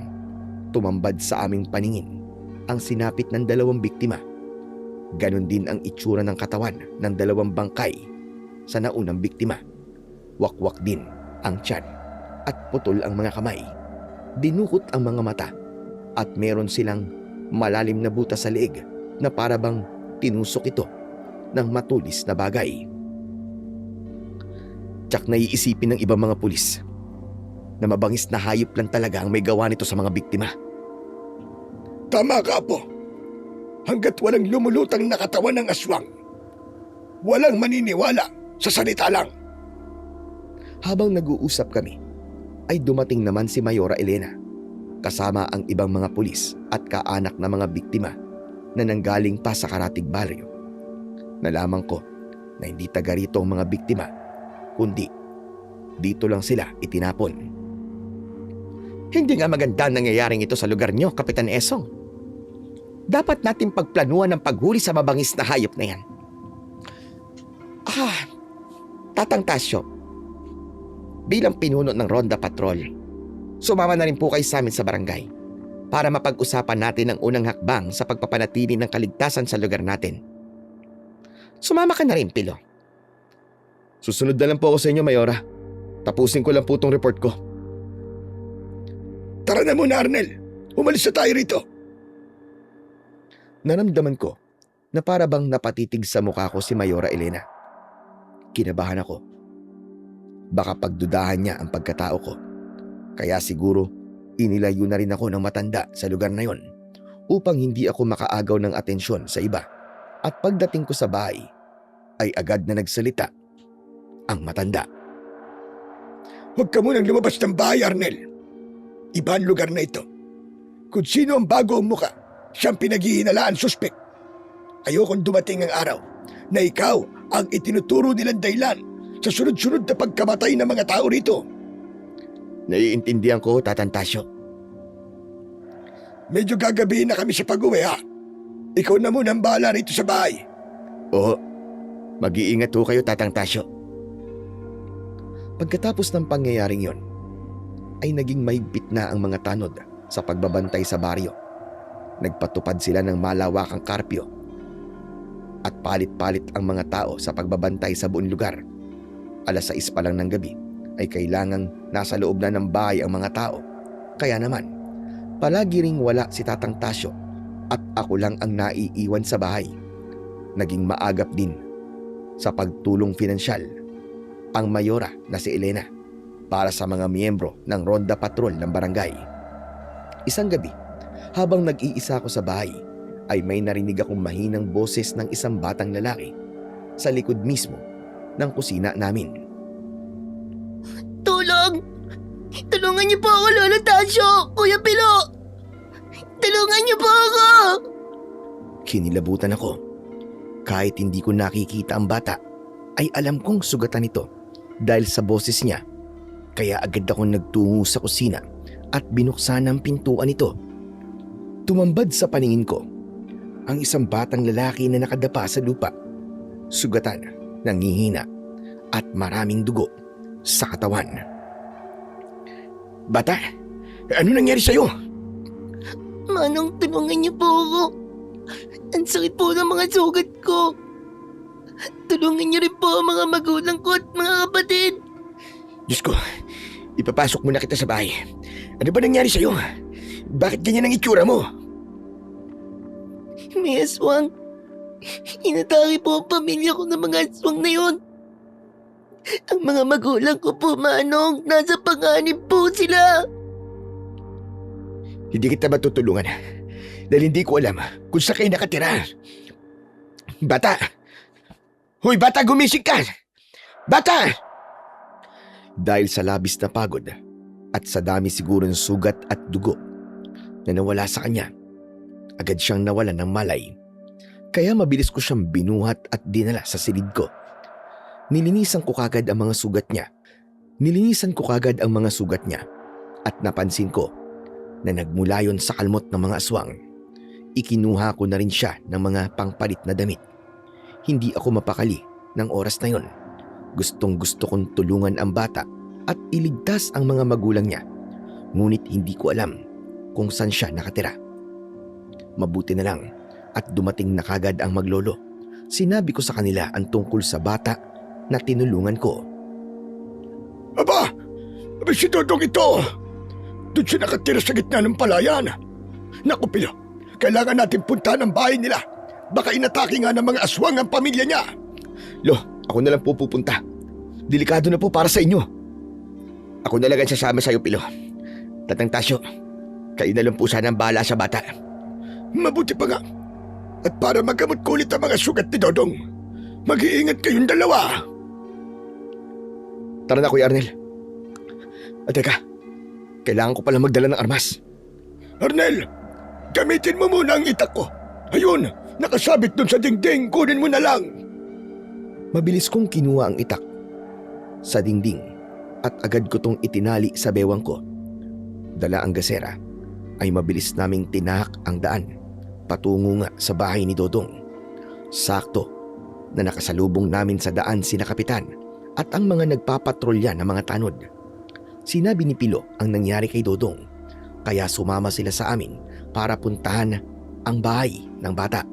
tumambad sa aming paningin ang sinapit ng 2 biktima. Ganon din ang itsura ng katawan ng 2 bangkay sa naunang biktima. Wakwak din ang tiyan at putol ang mga kamay. Dinukot ang mga mata at meron silang malalim na butas sa leeg na para bang tinusok ito ng matulis na bagay. Tsak naiisipin ng ibang mga pulis na mabangis na hayop lang talaga ang may gawa nito sa mga biktima. Tama ka, Apo. Hanggat walang lumulutang na katawan ng aswang, walang maniniwala sa salita lang. Habang nag-uusap kami, ay dumating naman si Mayora Elena kasama ang ibang mga pulis at kaanak na mga biktima na nanggaling pa sa Karatig Barrio. Nalaman ko na hindi taga rito ang mga biktima, kundi dito lang sila itinapon. Hindi nga maganda ang nangyayaring ito sa lugar nyo, Kapitan Esong. Dapat natin pagplanuhan ang paghuli sa mabangis na hayop na yan. Tatang Tasyo, bilang pinuno ng Ronda Patrol, sumama na rin po kayo sa amin sa barangay para mapag-usapan natin ang unang hakbang sa pagpapanatili ng kaligtasan sa lugar natin. Sumama ka na rin, Pilo. Susunod na lang po ako sa inyo, Mayora. Tapusin ko lang po itong report ko. Tara na muna, Arnel. Umalis na tayo rito. Naramdaman ko na para bang napatitig sa mukha ko si Mayora Elena. Kinabahan ako. Baka pagdudahan niya ang pagkatao ko. Kaya siguro inilayo na rin ako ng matanda sa lugar na yon upang hindi ako makaagaw ng atensyon sa iba. At pagdating ko sa bahay ay agad na nagsalita ang matanda. Huwag ka munang lumabas ng bahay, Arnel. Iba ang lugar na ito. Kung sino ang bago ang muka, siyang pinaghihinalaan suspek. Ayokong dumating ang araw na ikaw ang itinuturo nilang dahilan sa sunod-sunod na pagkamatay ng mga tao rito. Naiintindihan ko, Tatang Tasyo. Medyo gagabihin na kami sa pag-uwi, ha? Ikaw na muna ang bahala rito sa bahay. Oo, mag-iingat ho kayo, Tatang Tasyo. Pagkatapos ng pangyayaring yon, ay naging mahigpit na ang mga tanod sa pagbabantay sa baryo. Nagpatupad sila ng malawakang karpyo at palit-palit ang mga tao sa pagbabantay sa buong lugar. 6:00 pa lang ng gabi ay kailangang nasa loob na ng bahay ang mga tao. Kaya naman, palagi ring wala si Tatang Tasyo at ako lang ang naiiwan sa bahay. Naging maagap din sa pagtulong pinansyal ang mayora na si Elena para sa mga miyembro ng Ronda Patrol ng barangay. Isang gabi, habang nag-iisa ako sa bahay, ay may narinig akong mahinang boses ng isang batang lalaki sa likod mismo ng kusina namin. Tulong! Tulungan niyo po ako, Lolo Tasyo! Kuya Pilo! Tulungan niyo po ako! Kinilabutan ako. Kahit hindi ko nakikita ang bata, ay alam kong sugatan ito dahil sa boses niya. Kaya agad akong nagtungo sa kusina at binuksan ang pintuan nito. Tumambad sa paningin ko ang isang batang lalaki na nakadapa sa lupa. Sugatan, nangihina at maraming dugo sa katawan. Bata, ano nangyari sa'yo? Manong, tulungan niyo po ako. Ang sakit po ng mga sugat ko. Tulungan niyo rin po ang mga magulang ko at mga kapatid. Diyos ko, ipapasok mo na kita sa bahay. Ano ba nangyari sa'yo? Bakit ganyan ang itsura mo? May aswang. Inatake po ang pamilya ko ng mga aswang na yun. Ang mga magulang ko po, Manong, nasa panganib po sila. Hindi kita matutulungan dahil hindi ko alam kung saan kayo nakatira. Bata! Hoy, bata, gumising ka! Bata! Dahil sa labis na pagod at sa dami siguro ng sugat at dugo na nawala sa kanya, agad siyang nawalan ng malay. Kaya mabilis ko siyang binuhat at dinala sa silid ko. Nilinisan ko kagad ang mga sugat niya. At napansin ko na nagmula yon sa kalmot ng mga aswang. Ikinuha ko na rin siya ng mga pangpalit na damit. Hindi ako mapakali ng oras na yon. Gustong-gusto kong tulungan ang bata at iligtas ang mga magulang niya. Ngunit hindi ko alam kung saan siya nakatira. Mabuti na lang at dumating na kagad ang maglolo. Sinabi ko sa kanila ang tungkol sa bata na tinulungan ko. Aba! Aba si Dodong ito! Doon siya nakatira sa gitna ng palayan. Naku, Pilo, kailangan natin puntahan ang bahay nila. Baka inatake nga ng mga aswang ang pamilya niya. Lo, ako na lang po pupunta. Delikado na po para sa inyo. Ako na lang ang sasama sa iyo, Pilo. Tatang Tasyo, kayo na lang po sana ang bahala sa bata. Mabuti pa nga. At para magamot ko ulit ang mga sugat ni Dodong, mag-iingat kayong dalawa. Tara na, Kuya Arnel. Teka, kailangan ko pala magdala ng armas. Arnel, gamitin mo muna ang itak ko. Ayun, nakasabit dun sa dingding, kunin mo na lang. Mabilis kong kinuha ang itak sa dingding at agad ko tong itinali sa bewang ko. Dala ang gasera ay mabilis naming tinahak ang daan patungo nga sa bahay ni Dodong. Sakto na nakasalubong namin sa daan sina Kapitan at ang mga nagpapatrolya ng mga tanod. Sinabi ni Pilo ang nangyari kay Dodong, kaya sumama sila sa amin para puntahan ang bahay ng bata.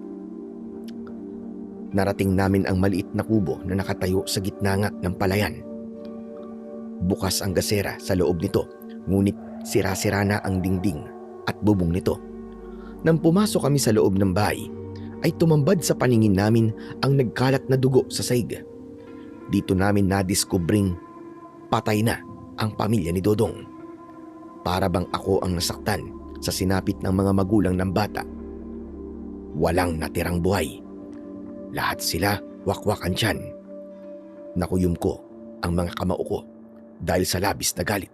Narating namin ang maliit na kubo na nakatayo sa gitna nga ng palayan. Bukas ang gasera sa loob nito, ngunit sira-sira na ang dingding at bubong nito. Nang pumasok kami sa loob ng bahay, ay tumambad sa paningin namin ang nagkalat na dugo sa saig. Dito namin nadiskubring patay na ang pamilya ni Dodong. Para bang ako ang nasaktan sa sinapit ng mga magulang ng bata Walang natirang buhay. Lahat sila wakwak ang tiyan. Nakuyom ko ang mga kamao ko dahil sa labis na galit,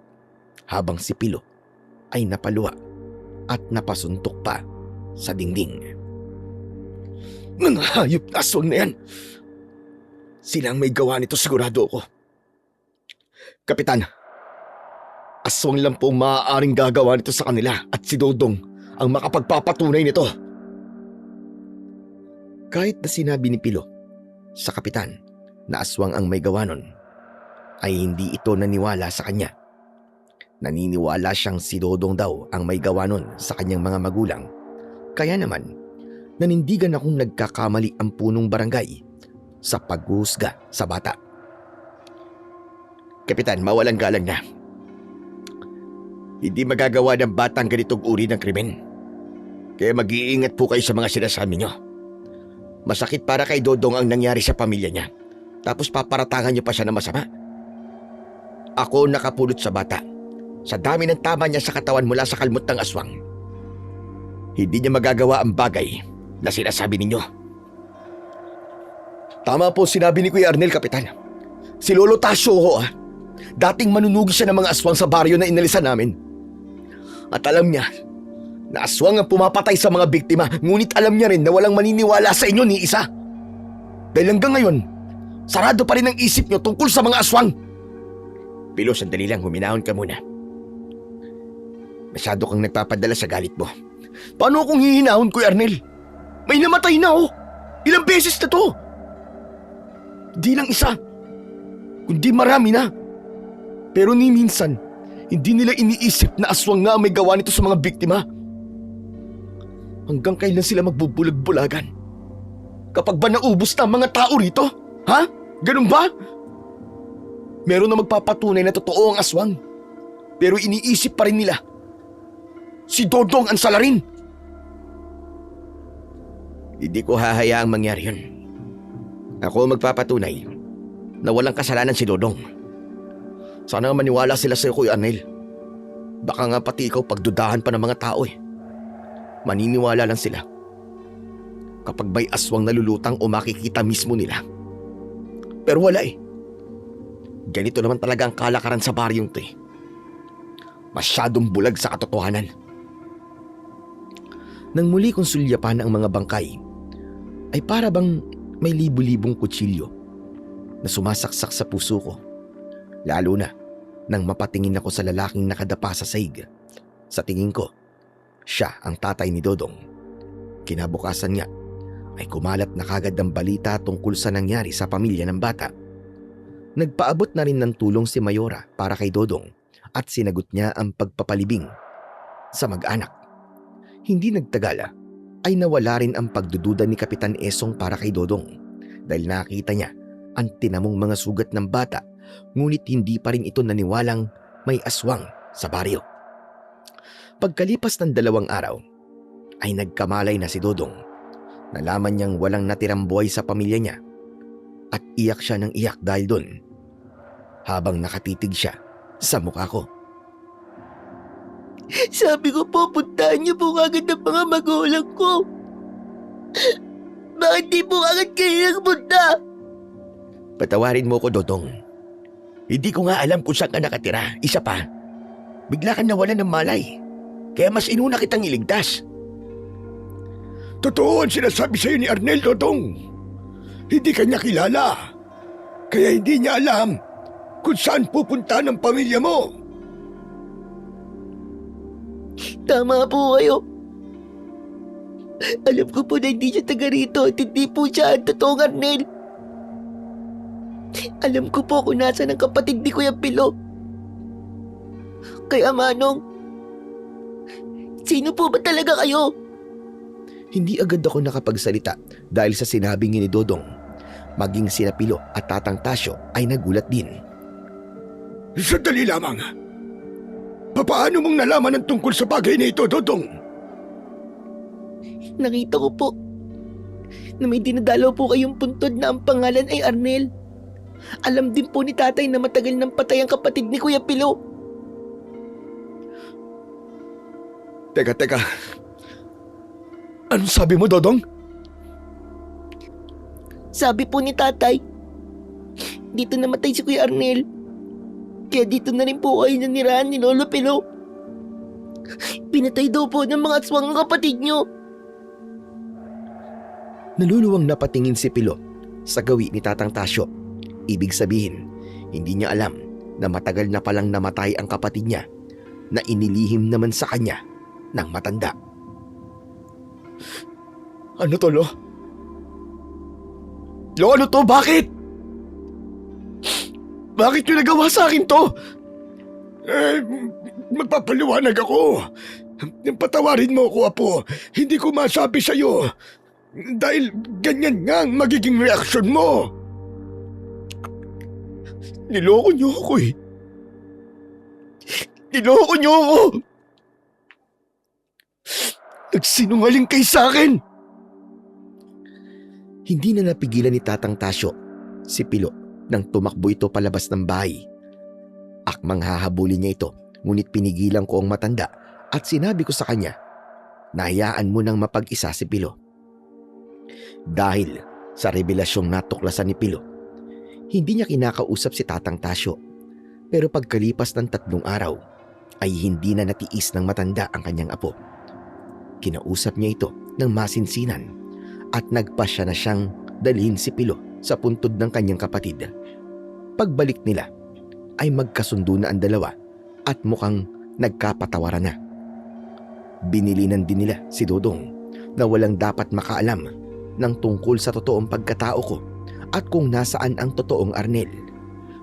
habang si Pilo ay napaluwa at napasuntok pa sa dingding. Mga hayop na aswang na yan! Silang may gawa nito, sigurado ako. Kapitan, aswang lang po maaaring gagawa nito sa kanila at si Dodong ang makapagpapatunay nito. Kahit na sinabi ni Pilo sa kapitan na aswang ang may gawa nun, ay hindi ito naniwala sa kanya. Naniniwala siyang si Dodong daw ang may gawa nun sa kanyang mga magulang. Kaya naman, nanindigan akong nagkakamali ang punong barangay sa paghuhusga sa bata. Kapitan, mawalang galang na. Hindi magagawa ng batang ganitong uri ng krimen. Kaya mag-iingat po kayo sa mga sinasabi nyo. Masakit para kay Dodong ang nangyari sa pamilya niya. Tapos paparatangan niyo pa siya ng masama. Ako nakapulot sa bata. Sa dami ng tama niya sa katawan mula sa kalmot ng aswang. Hindi niya magagawa ang bagay na sinasabi ninyo. Tama po sinabi ni Kuya Arnel, Kapitan. Si Lolo Tasyo ho dating manunugi siya ng mga aswang sa baryo na inalisan namin. At alam niya na aswang ang pumapatay sa mga biktima, ngunit alam niya rin na walang maniniwala sa inyo ni isa. Dahil hanggang ngayon, sarado pa rin ang isip niyo tungkol sa mga aswang. Pilo, sandali lang, huminahon ka muna. Masyado kang nagpapadala sa galit mo. Paano akong hihinahon, Kuya Arnel? May namatay na Ilang beses na to. Di lang isa, kundi marami na. Pero ni minsan, hindi nila iniisip na aswang nga may gawa nito sa mga biktima. Hanggang kailan sila magbubulag-bulagan? Kapag ba naubos na ang mga tao rito? Ha? Ganun ba? Meron na magpapatunay na totoo ang aswang. Pero iniisip pa rin nila si Dodong ang salarin. Hindi ko hahayaang mangyari yun. Ako magpapatunay na walang kasalanan si Dodong. Sana maniwala sila sa iyo, Kuya Arnel. Baka nga pati ikaw pagdudahan pa ng mga tao Maniniwala lang sila kapag may aswang nalulutang o makikita mismo nila. Pero wala Ganito naman talaga ang kalakaran sa baryong to Masyadong bulag sa katotohanan. Nang muli kong sulyapan ang mga bangkay, ay para bang may libu-libong kutsilyo na sumasaksak sa puso ko. Lalo na nang mapatingin ako sa lalaking nakadapa sa sahig. Sa tingin ko, siya ang tatay ni Dodong. Kinabukasan nga ay kumalat na kagad ang balita tungkol sa nangyari sa pamilya ng bata. Nagpaabot na rin ng tulong si Mayora para kay Dodong at sinagot niya ang pagpapalibing sa mag-anak. Hindi nagtagala ay nawala rin ang pagdududa ni Kapitan Esong para kay Dodong dahil nakita niya ang tinamong mga sugat ng bata, ngunit hindi pa rin ito naniwalang may aswang sa baryo. Pagkalipas ng 2 araw ay nagkamalay na si Dodong. Nalaman niyang walang natirang buhay sa pamilya niya at iyak siya ng iyak dahil doon habang nakatitig siya sa mukha ko. Sabi ko po, puntahan niyo po agad ang mga magulang ko. Bakit di po agad kayo nagpunta? Patawarin mo ko, Dodong. Hindi ko nga alam kung saan ka nakatira. Isa pa, bigla kang nawalan ng malay. Kaya mas inuna kitang iligtas. Totoo ang sinasabi sa'yo ni Arnel, Dodong. Hindi kanya kilala. Kaya hindi niya alam kung saan pupunta ng pamilya mo. Tama po kayo. Alam ko po na hindi siya taga rito at hindi po siya ang totoong Arnel. Alam ko po kung nasa ng kapatid ni Kuya Pilo. Kaya Manong, sino po ba talaga kayo? Hindi agad ako nakapagsalita dahil sa sinabing ni Dodong. Maging sina Pilo at Tatang Tasyo ay nagulat din. Sandali lamang. Paano mong nalaman ang tungkol sa bagay na ito, Dodong? Nakita ko po na may dinadalaw po kayong puntod na ang pangalan ay Arnel. Alam din po ni tatay na matagal nang patay ang kapatid ni Kuya Pilo. Teka. Anong sabi mo, Dodong? Sabi po ni tatay, dito namatay si Kuya Arnel. Kaya dito na rin po kayo nanirahan ni Lolo Pilo. Pinatay daw po ng mga aswang ang kapatid nyo. Naluluwang napatingin si Pilo sa gawi ni Tatang Tasyo. Ibig sabihin, hindi niya alam na matagal na palang namatay ang kapatid niya na inilihim naman sa kanya ng matanda. Ano to, Lo? Lo, ano to? Bakit? Bakit nyo nagawa sa akin to? Magpapaliwanag ako. Patawarin mo ako, Apo. Hindi ko masabi sa'yo. Dahil ganyan nga ang magiging reaksyon mo. Niloko niyo ako eh. Niloko niyo ako! Nagsinungaling kayo sa akin! Hindi na napigilan ni Tatang Tasyo si Pilo nang tumakbo ito palabas ng bahay. Akmang hahabulin niya ito, ngunit pinigilan ko ang matanda at sinabi ko sa kanya na hayaan mo nang mapag-isa si Pilo. Dahil sa revelasyong natuklasan ni Pilo, hindi niya kinakausap si Tatang Tasyo. Pero pagkalipas ng 3 araw, ay hindi na natiis ng matanda ang kanyang apo. Kinausap niya ito ng masinsinan at nagpasya na siyang dalhin si Pilo sa puntod ng kanyang kapatid. Pagbalik nila, ay magkasundo na ang dalawa at mukhang nagkapatawaran na. Binilinan din nila si Dodong na walang dapat makaalam ng tungkol sa totoong pagkatao ko at kung nasaan ang totoong Arnel.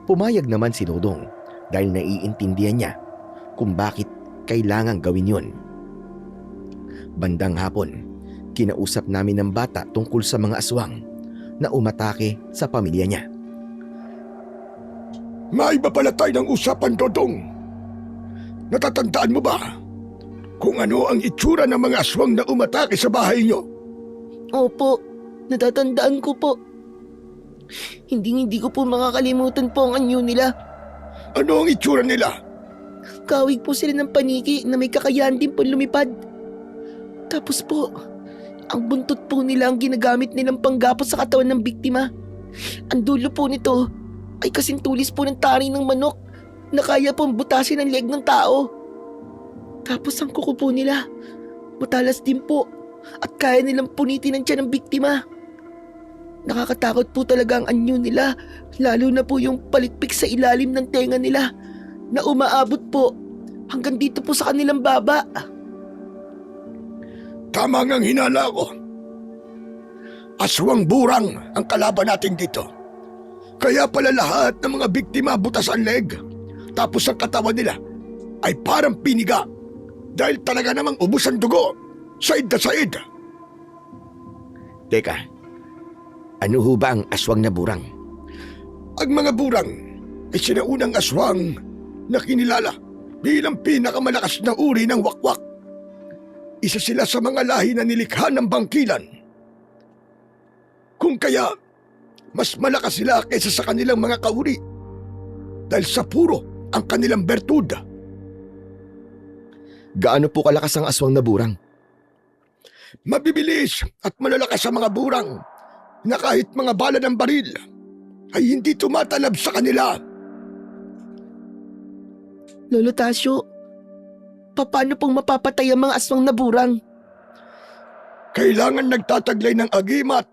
Pumayag naman si Dodong dahil naiintindihan niya kung bakit kailangang gawin yon. Bandang hapon, kinausap namin ng bata tungkol sa mga aswang na umatake sa pamilya niya. May iba pala tayo ng usapan, Dodong. Natatandaan mo ba kung ano ang itsura ng mga aswang na umatake sa bahay niyo? Opo, natatandaan ko po. Hindi ko po makakalimutan po ang anyo nila. Ano ang itsura nila? Kawig po sila ng paniki na may kakayahan din po lumipad. Tapos po, ang buntot po nila ang ginagamit nilang panggapos sa katawan ng biktima. Ang dulo po nito ay kasing tulis po ng tari ng manok na kaya pong butasin ang leeg ng tao. Tapos ang kuko po nila, matalas din po at kaya nilang punitin ang tiyan ng biktima. Nakakatakot po talaga ang anyo nila, lalo na po yung palitpik sa ilalim ng tenga nila na umaabot po hanggang dito po sa kanilang baba. Tama ngang hinala ko. Aswang burang ang kalaban natin dito. Kaya pala lahat ng mga biktima butas ang leg. Tapos ang katawan nila ay parang piniga. Dahil talaga namang ubos ang dugo. Said na said. Teka, ano ho ba ang aswang na burang? Ang mga burang ay sinaunang aswang na kinilala bilang pinakamalakas na uri ng wakwak. Isa sila sa mga lahi na nilikha ng bangkilan. Kung kaya, mas malakas sila kaysa sa kanilang mga kauri dahil sa puro ang kanilang bertud. Gaano po kalakas ang aswang na burang? Mabibilis at malalakas sa mga burang na kahit mga bala ng baril ay hindi tumatalab sa kanila. Lolo Tasyo, paano pong mapapatay ang mga aswang na burang? Kailangan nagtataglay ng agimat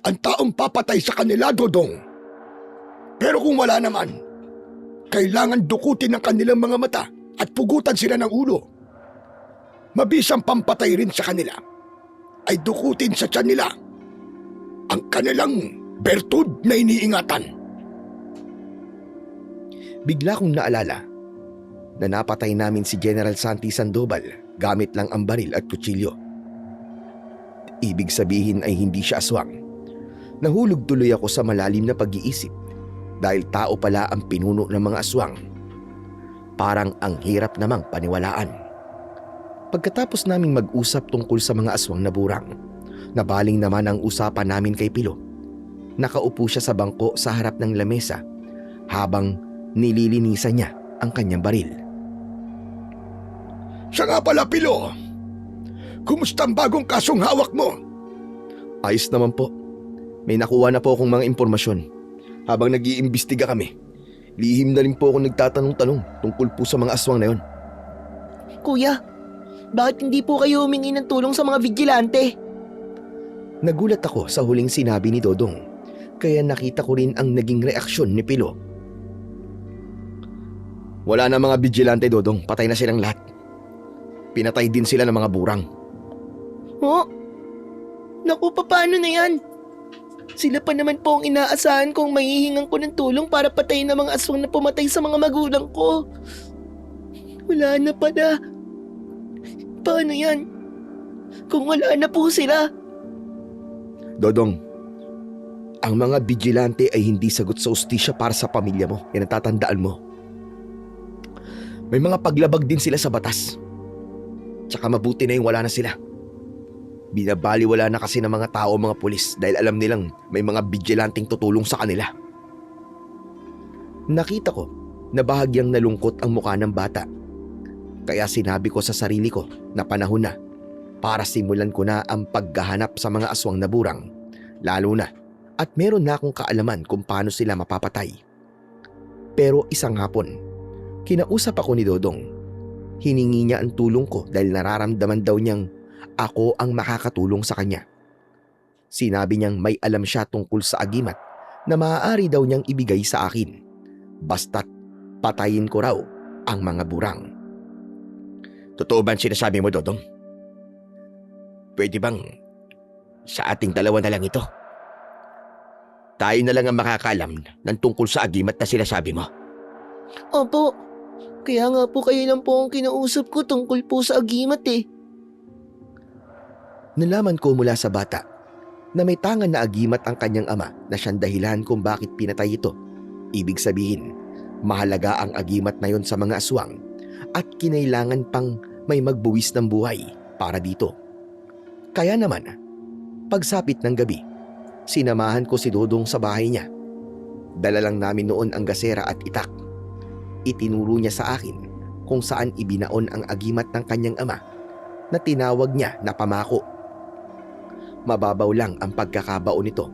ang taong papatay sa kanila, Dodong. Pero kung wala naman, kailangan dukutin ang kanilang mga mata at pugutan sila ng ulo. Mabisang pampatay rin sa kanila ay dukutin sa tiyan nila ang kanilang bertud na iniingatan. Bigla kong naalala na napatay namin si General Santi Sandoval gamit lang ang baril at kutsilyo. Ibig sabihin ay hindi siya aswang. Nahulog tuloy ako sa malalim na pag-iisip dahil tao pala ang pinuno ng mga aswang. Parang ang hirap namang paniwalaan. Pagkatapos naming mag-usap tungkol sa mga aswang na burang, nabaling naman ang usapan namin kay Pilo. Nakaupo siya sa bangko sa harap ng lamesa habang nililinisan niya ang kanyang baril. Siya nga pala, Pilo. Kumusta ang bagong kasong hawak mo? Ayos naman po. May nakuha na po akong mga impormasyon. Habang nag-iimbestiga kami, lihim na rin po ako nagtatanong-tanong tungkol po sa mga aswang na yon. Kuya, bakit hindi po kayo humingi ng tulong sa mga vigilante? Nagulat ako sa huling sinabi ni Dodong, kaya nakita ko rin ang naging reaksyon ni Pilo. Wala na mga vigilante, Dodong. Patay na silang lahat. Pinatay din sila ng mga burang. Oh? Naku, paano na yan? Sila pa naman po ang inaasahan kong mahihingan ko ng tulong para patayin ang mga aswang na pumatay sa mga magulang ko. Wala na pala. Paano yan? Kung wala na po sila. Dodong, ang mga vigilante ay hindi sagot sa ustisya para sa pamilya mo. Yan ang tatandaan mo. May mga paglabag din sila sa batas. Tsaka mabuti na yung wala na sila. Binabaliwala na kasi ng mga tao mga pulis dahil alam nilang may mga vigilanteng tutulong sa kanila. Nakita ko na bahagyang nalungkot ang mukha ng bata. Kaya sinabi ko sa sarili ko na panahon na para simulan ko na ang paghahanap sa mga aswang na burang, lalo na at meron na akong kaalaman kung paano sila mapapatay. Pero isang hapon, kinausap ako ni Dodong. Hiningi niya ang tulong ko dahil nararamdaman daw niyang ako ang makakatulong sa kanya. Sinabi niyang may alam siya tungkol sa agimat na maaari daw niyang ibigay sa akin. Basta't patayin ko raw ang mga burang. Totoo ba ang sinasabi mo, Dodong? Pwede bang sa ating dalawa na lang ito? Tayo na lang ang makakalam ng tungkol sa agimat na sinasabi mo. Opo, kaya nga po kayo lang po ang kinausap ko tungkol po sa agimat eh. Nalaman ko mula sa bata na may tangan na agimat ang kanyang ama na siyang dahilan kung bakit pinatay ito. Ibig sabihin, mahalaga ang agimat na yon sa mga aswang at kinailangan pang may magbuwis ng buhay para dito. Kaya naman, pagsapit ng gabi, sinamahan ko si Dodong sa bahay niya. Dala lang namin noon ang gasera at itak. Itinuro niya sa akin kung saan ibinaon ang agimat ng kanyang ama na tinawag niya na pamako. Mababaw lang ang pagkakabao nito,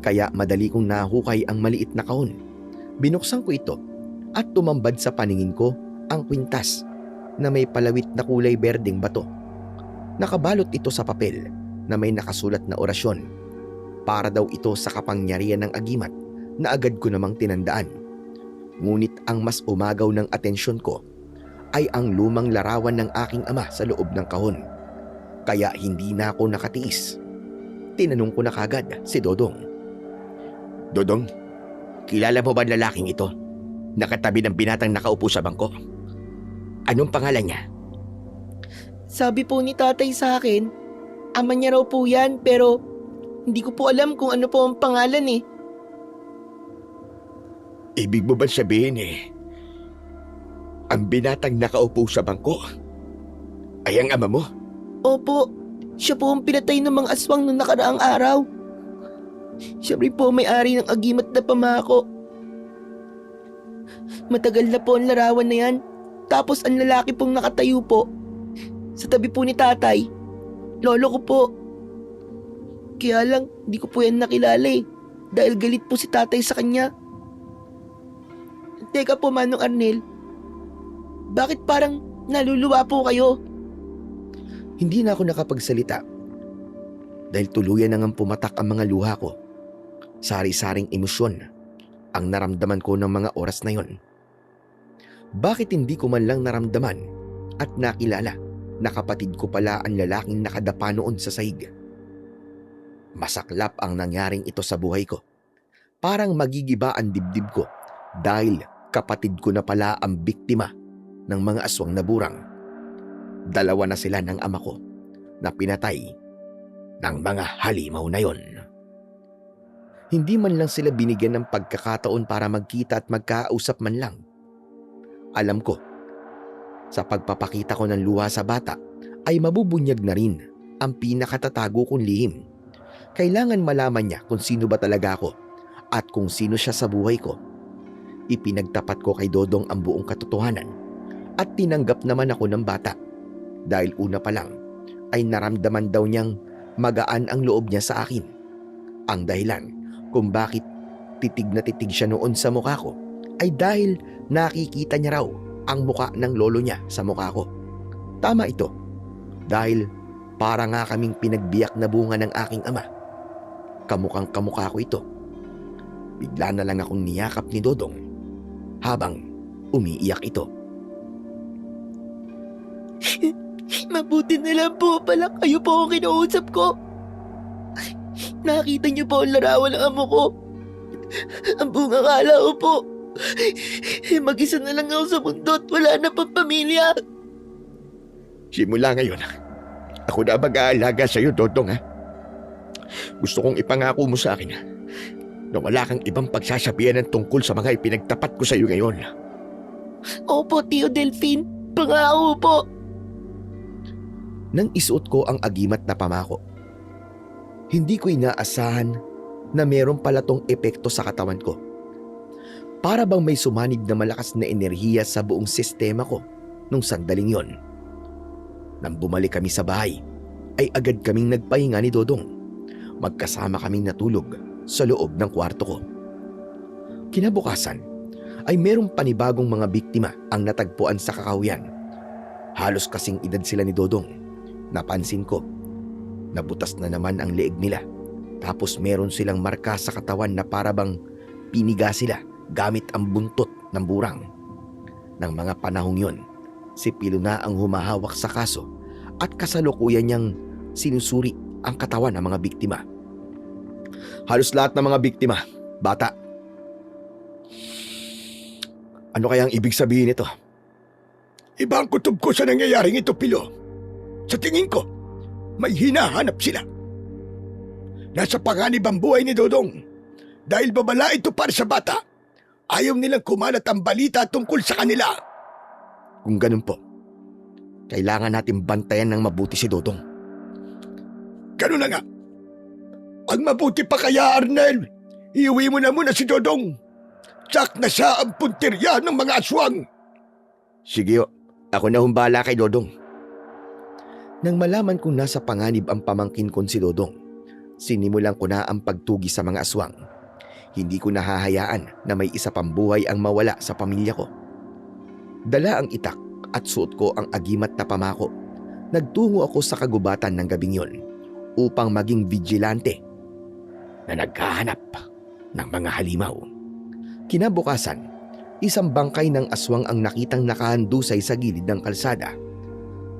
kaya madali kong nahukay ang maliit na kahon. Binuksan ko ito at tumambad sa paningin ko ang kwintas na may palawit na kulay berdeng bato. Nakabalot ito sa papel na may nakasulat na orasyon. Para daw ito sa kapangyarihan ng agimat na agad ko namang tinandaan. Ngunit ang mas umagaw ng atensyon ko ay ang lumang larawan ng aking ama sa loob ng kahon. Kaya hindi na ako nakatiis. Tinanong ko na kagad si Dodong. Dodong, kilala mo ba ang lalaking ito? Nakatabi ng binatang nakaupo sa bangko. Anong pangalan niya? Sabi po ni tatay sa akin, ama niya raw po yan pero hindi ko po alam kung ano po ang pangalan eh. Ibig mo ba sabihin ang binatang nakaupo sa bangko ay ang ama mo? Opo, siya po ang pinatay ng mga aswang noong nakaraang araw. Siya rin po may-ari ng agimat na pamako. Matagal na po ang larawan na yan. Tapos ang lalaki pong nakatayo po sa tabi po ni tatay. Lolo ko po. Kaya lang, di ko po yan nakilala eh. Dahil galit po si tatay sa kanya. Teka po, Manong Arnel. Bakit parang naluluwa po kayo? Hindi na ako nakapagsalita dahil tuluyan na ngang pumatak ang mga luha ko. Sari-saring emosyon ang naramdaman ko ng mga oras na yon. Bakit hindi ko man lang naramdaman at nakilala na kapatid ko pala ang lalaking nakadapa noon sa sahig? Masaklap ang nangyaring ito sa buhay ko. Parang magigiba ang dibdib ko dahil kapatid ko na pala ang biktima ng mga aswang na burang. Dalawa na sila ng ama ko na pinatay ng mga halimaw na yon. Hindi man lang sila binigyan ng pagkakataon para magkita at magkausap man lang. Alam ko, sa pagpapakita ko ng luha sa bata ay mabubunyag na rin ang pinakatatago kong lihim. Kailangan malaman niya kung sino ba talaga ako at kung sino siya sa buhay ko. Ipinagtapat ko kay Dodong ang buong katotohanan at tinanggap naman ako ng bata. Dahil una pa lang, ay naramdaman daw niyang magaan ang loob niya sa akin. Ang dahilan kung bakit titig na titig siya noon sa mukha ko ay dahil nakikita niya raw ang mukha ng lolo niya sa mukha ko. Tama ito, dahil para nga kaming pinagbiyak na bunga ng aking ama. Kamukhang kamukha ko ito. Bigla na lang akong niyakap ni Dodong habang umiiyak ito. Mabuti na lang po pala kayo po ang kinausap ko. Nakita niyo po ang larawan ng amo ko. Ang bunga kala ko po. Mag-isa na lang ako sa mundo at wala na pang pamilya. Simula ngayon, ako na mag-aalaga sa iyo, Dodong, ha? Gusto kong ipangako mo sa akin na wala kang ibang pagsasabihan ng tungkol sa mga ipinagtapat ko sa iyo ngayon. Opo, Tio Delphine. Pangako po. Nang isuot ko ang agimat na pamako, hindi ko inaasahan na meron pala tong epekto sa katawan ko. Para bang may sumanig na malakas na enerhiya sa buong sistema ko nung sandaling yon. Nang bumalik kami sa bahay, ay agad kaming nagpahinga ni Dodong. Magkasama kaming natulog sa loob ng kwarto ko. Kinabukasan ay merong panibagong mga biktima ang natagpuan sa Kakahuyan. Halos kasing edad sila ni Dodong. Napansin ko, nabutas na naman ang leeg nila. Tapos meron silang marka sa katawan na parabang piniga sila gamit ang buntot ng burang. Nang mga panahong yon, si Pilo na ang humahawak sa kaso at kasalukuyan niyang sinusuri ang katawan ng mga biktima. Halos lahat ng mga biktima, bata. Ano kaya ang ibig sabihin nito? Iba ang kutob ko sa nangyayaring ito, Pilo. Sa tingin ko, may hinahanap sila. Nasa panganib ang buhay ni Dodong. Dahil babala ito para sa bata, ayaw nilang kumalat ang balita tungkol sa kanila. Kung ganun po, kailangan natin bantayan ng mabuti si Dodong. Ganun na nga. Ang mabuti pa kaya, Arnel, iuwi mo na muna si Dodong. Tsak na siya ang puntirya ng mga aswang. Sige o, ako na humbala kay Dodong. Nang malaman kong nasa panganib ang pamangkin kong si Dodong, sinimulan ko na ang pagtugi sa mga aswang. Hindi ko nahahayaan na may isa pang buhay ang mawala sa pamilya ko. Dala ang itak at suot ko ang agimat na pamako. Nagtungo ako sa kagubatan ng gabing yon upang maging vigilante na naghahanap ng mga halimaw. Kinabukasan, isang bangkay ng aswang ang nakitang nakahandusay sa gilid ng kalsada.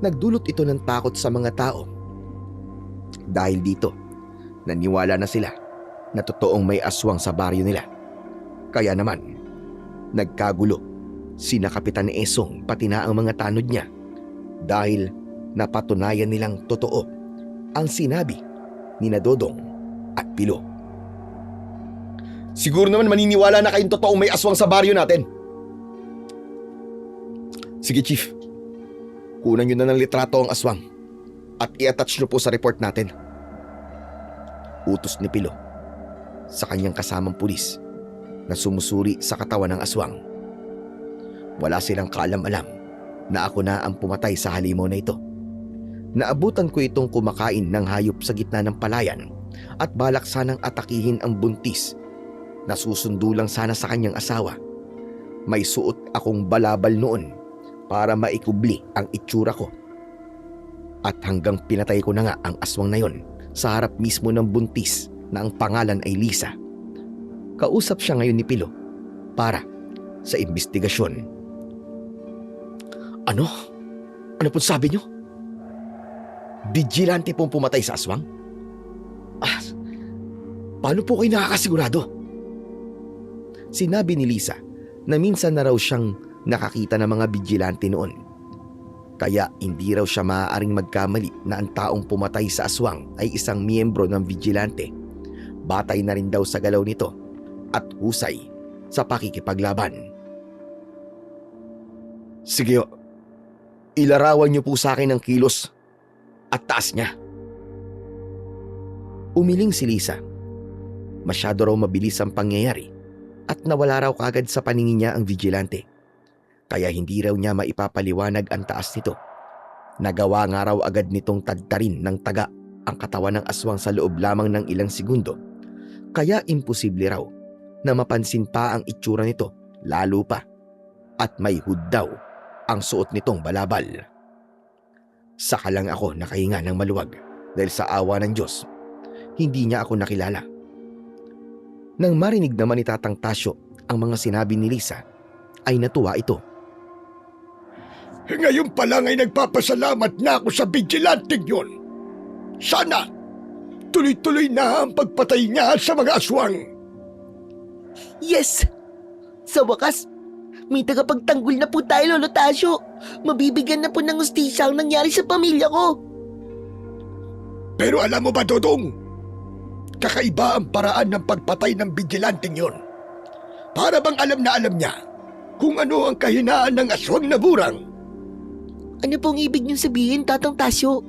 Nagdulot ito ng takot sa mga tao. Dahil dito, naniwala na sila na totoong may aswang sa baryo nila. Kaya naman, nagkagulo sina Kapitan Esong pati na ang mga tanod niya dahil napatunayan nilang totoo ang sinabi ni Dodong at Pilo. Siguro naman maniniwala na kayong totoong may aswang sa baryo natin. Sige, Chief. Kunan nyo na ng litrato ang aswang at i-attach nyo po sa report natin. Utos ni Pilo sa kanyang kasamang pulis na sumusuri sa katawan ng aswang. Wala silang kaalam-alam na ako na ang pumatay sa halimaw na ito. Naabutan ko itong kumakain ng hayop sa gitna ng palayan at balak sanang atakihin ang buntis na susundo lang sana sa kanyang asawa. May suot akong balabal noon para maikubli ang itsura ko. At hanggang pinatay ko na nga ang aswang na yon sa harap mismo ng buntis na ang pangalan ay Lisa. Kausap siya ngayon ni Pilo para sa investigasyon. Ano? Ano po sabi niyo? Vigilante pong pumatay sa aswang? Paano po kayo nakakasigurado? Sinabi ni Lisa na minsan na raw siyang nakakita ng mga vigilante noon. Kaya hindi raw siya maaaring magkamali na ang taong pumatay sa aswang ay isang miyembro ng vigilante. Batay na rin daw sa galaw nito at husay sa pakikipaglaban. Sige, ilarawan niyo po sa akin ang kilos at taas niya. Umiling si Lisa. Masyado raw mabilis ang pangyayari at nawala raw kagad sa paningin niya ang vigilante. Kaya hindi raw niya maipapaliwanag ang taas nito. Nagawa nga raw agad nitong tadtarin ng taga ang katawan ng aswang sa loob lamang ng ilang segundo, kaya imposible raw na mapansin pa ang itsura nito lalo pa at may hood daw ang suot nitong balabal. Saka lang ako nakahinga ng maluwag dahil sa awa ng Diyos, hindi niya ako nakilala. Nang marinig naman ni Tatang Tasyo ang mga sinabi ni Lisa, ay natuwa ito. Ngayon pa lang ay nagpapasalamat na ako sa bijilanting yun. Sana tuloy-tuloy na ang pagpatay niya sa mga aswang. Yes! Sa wakas, may tagapagtanggol na po tayo, Lolo Tasyo. Mabibigyan na po ng hustisya ang nangyari sa pamilya ko. Pero alam mo ba, Dodong? Kakaiba ang paraan ng pagpatay ng bijilanting yun. Para bang alam niya kung ano ang kahinaan ng aswang na burang. Ano pong ibig niyong sabihin, Tatang Tasyo?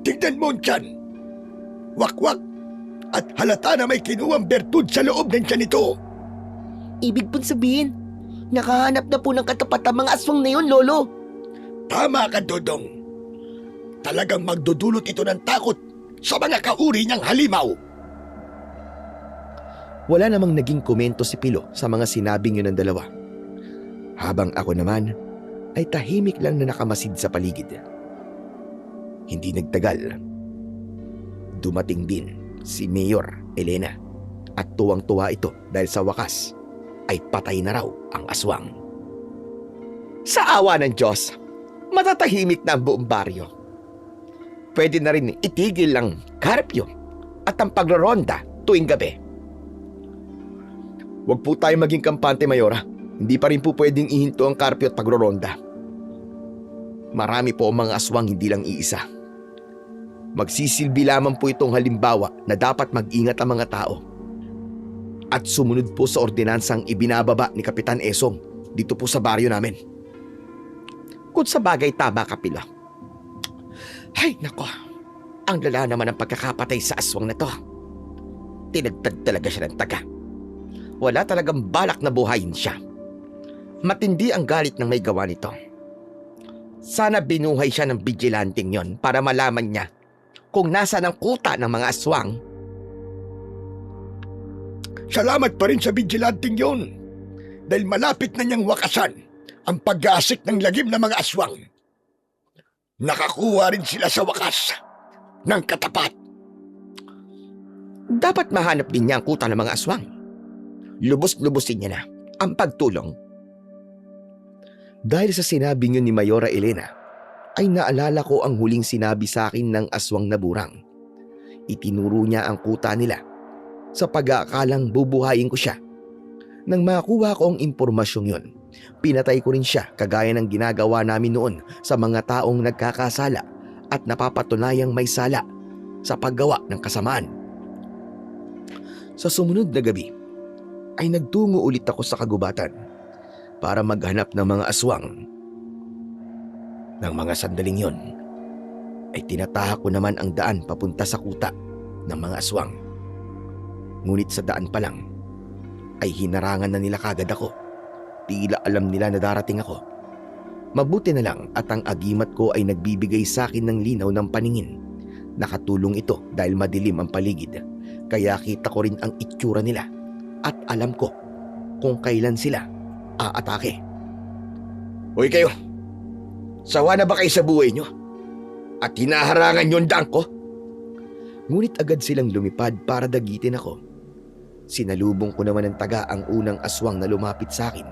Tignan mo tiyan. Wakwak at halata na may kinuwang bertud sa loob ng tiyan nito. Ibig pong sabihin, nakahanap na po ng katapat ang mga aswang na yun, Lolo. Tama ka, Dodong. Talagang magdudulot ito ng takot sa mga kauri niyang halimaw. Wala namang naging komento si Pilo sa mga sinabing yun ng dalawa. Habang ako naman ay tahimik lang na nakamasid sa paligid. Hindi nagtagal. Dumating din si Mayor Elena at tuwang-tuwa ito dahil sa wakas ay patay na raw ang aswang. Sa awa ng Diyos, matatahimik na ang buong baryo. Pwede na rin itigil ang karpyo at ang pagroronda tuwing gabi. Huwag po tayo maging kampante, Mayora. Hindi pa rin po pwedeng ihinto ang karpyo at pagroronda. Marami po ang mga aswang, hindi lang iisa. Magsisilbi lamang po itong halimbawa na dapat mag-ingat ang mga tao. At sumunod po sa ordinansang ibinababa ni Kapitan Esong dito po sa baryo namin. Kung sa bagay tama, Kapila. Ay, nako. Ang lala naman ang pagkakapatay sa aswang na to. Tinagtad talaga siya ng taga. Wala talagang balak na buhayin siya. Matindi ang galit ng may gawa nito. Sana binuhay siya ng bijilanting yon para malaman niya kung nasa ng kuta ng mga aswang. Salamat pa rin sa bijilanting yon dahil malapit na niyang wakasan ang pag-aasik ng lagim ng mga aswang. Nakakuha rin sila sa wakas ng katapat. Dapat mahanap din niya ang kuta ng mga aswang. Lubos-lubusin niya na ang pagtulong. Dahil sa sinabing yun ni Mayora Elena, ay naalala ko ang huling sinabi sa akin ng aswang na burang. Itinuro niya ang kuta nila sa pag-aakalang bubuhayin ko siya. Nang makuha ko ang impormasyong yun, pinatay ko rin siya kagaya ng ginagawa namin noon sa mga taong nagkakasala at napapatunayang may sala sa paggawa ng kasamaan. Sa sumunod na gabi, ay nagtungo ulit ako sa kagubatan para maghanap ng mga aswang. Nang mga sandaling yon, ay tinatahak ko naman ang daan papunta sa kuta ng mga aswang. Ngunit sa daan pa lang, ay hinarangan na nila kagad ako. Tila alam nila na darating ako. Mabuti na lang at ang agimat ko ay nagbibigay sa akin ng linaw ng paningin. Nakatulong ito dahil madilim ang paligid, kaya kita ko rin ang itsura nila at alam ko kung kailan sila aatake. Hoy kayo! Sawa na ba kayo sa buhay nyo? At hinaharangan nyo ang daan ko? Ngunit agad silang lumipad para dagitin ako. Sinalubong ko naman ng taga ang unang aswang na lumapit sa akin.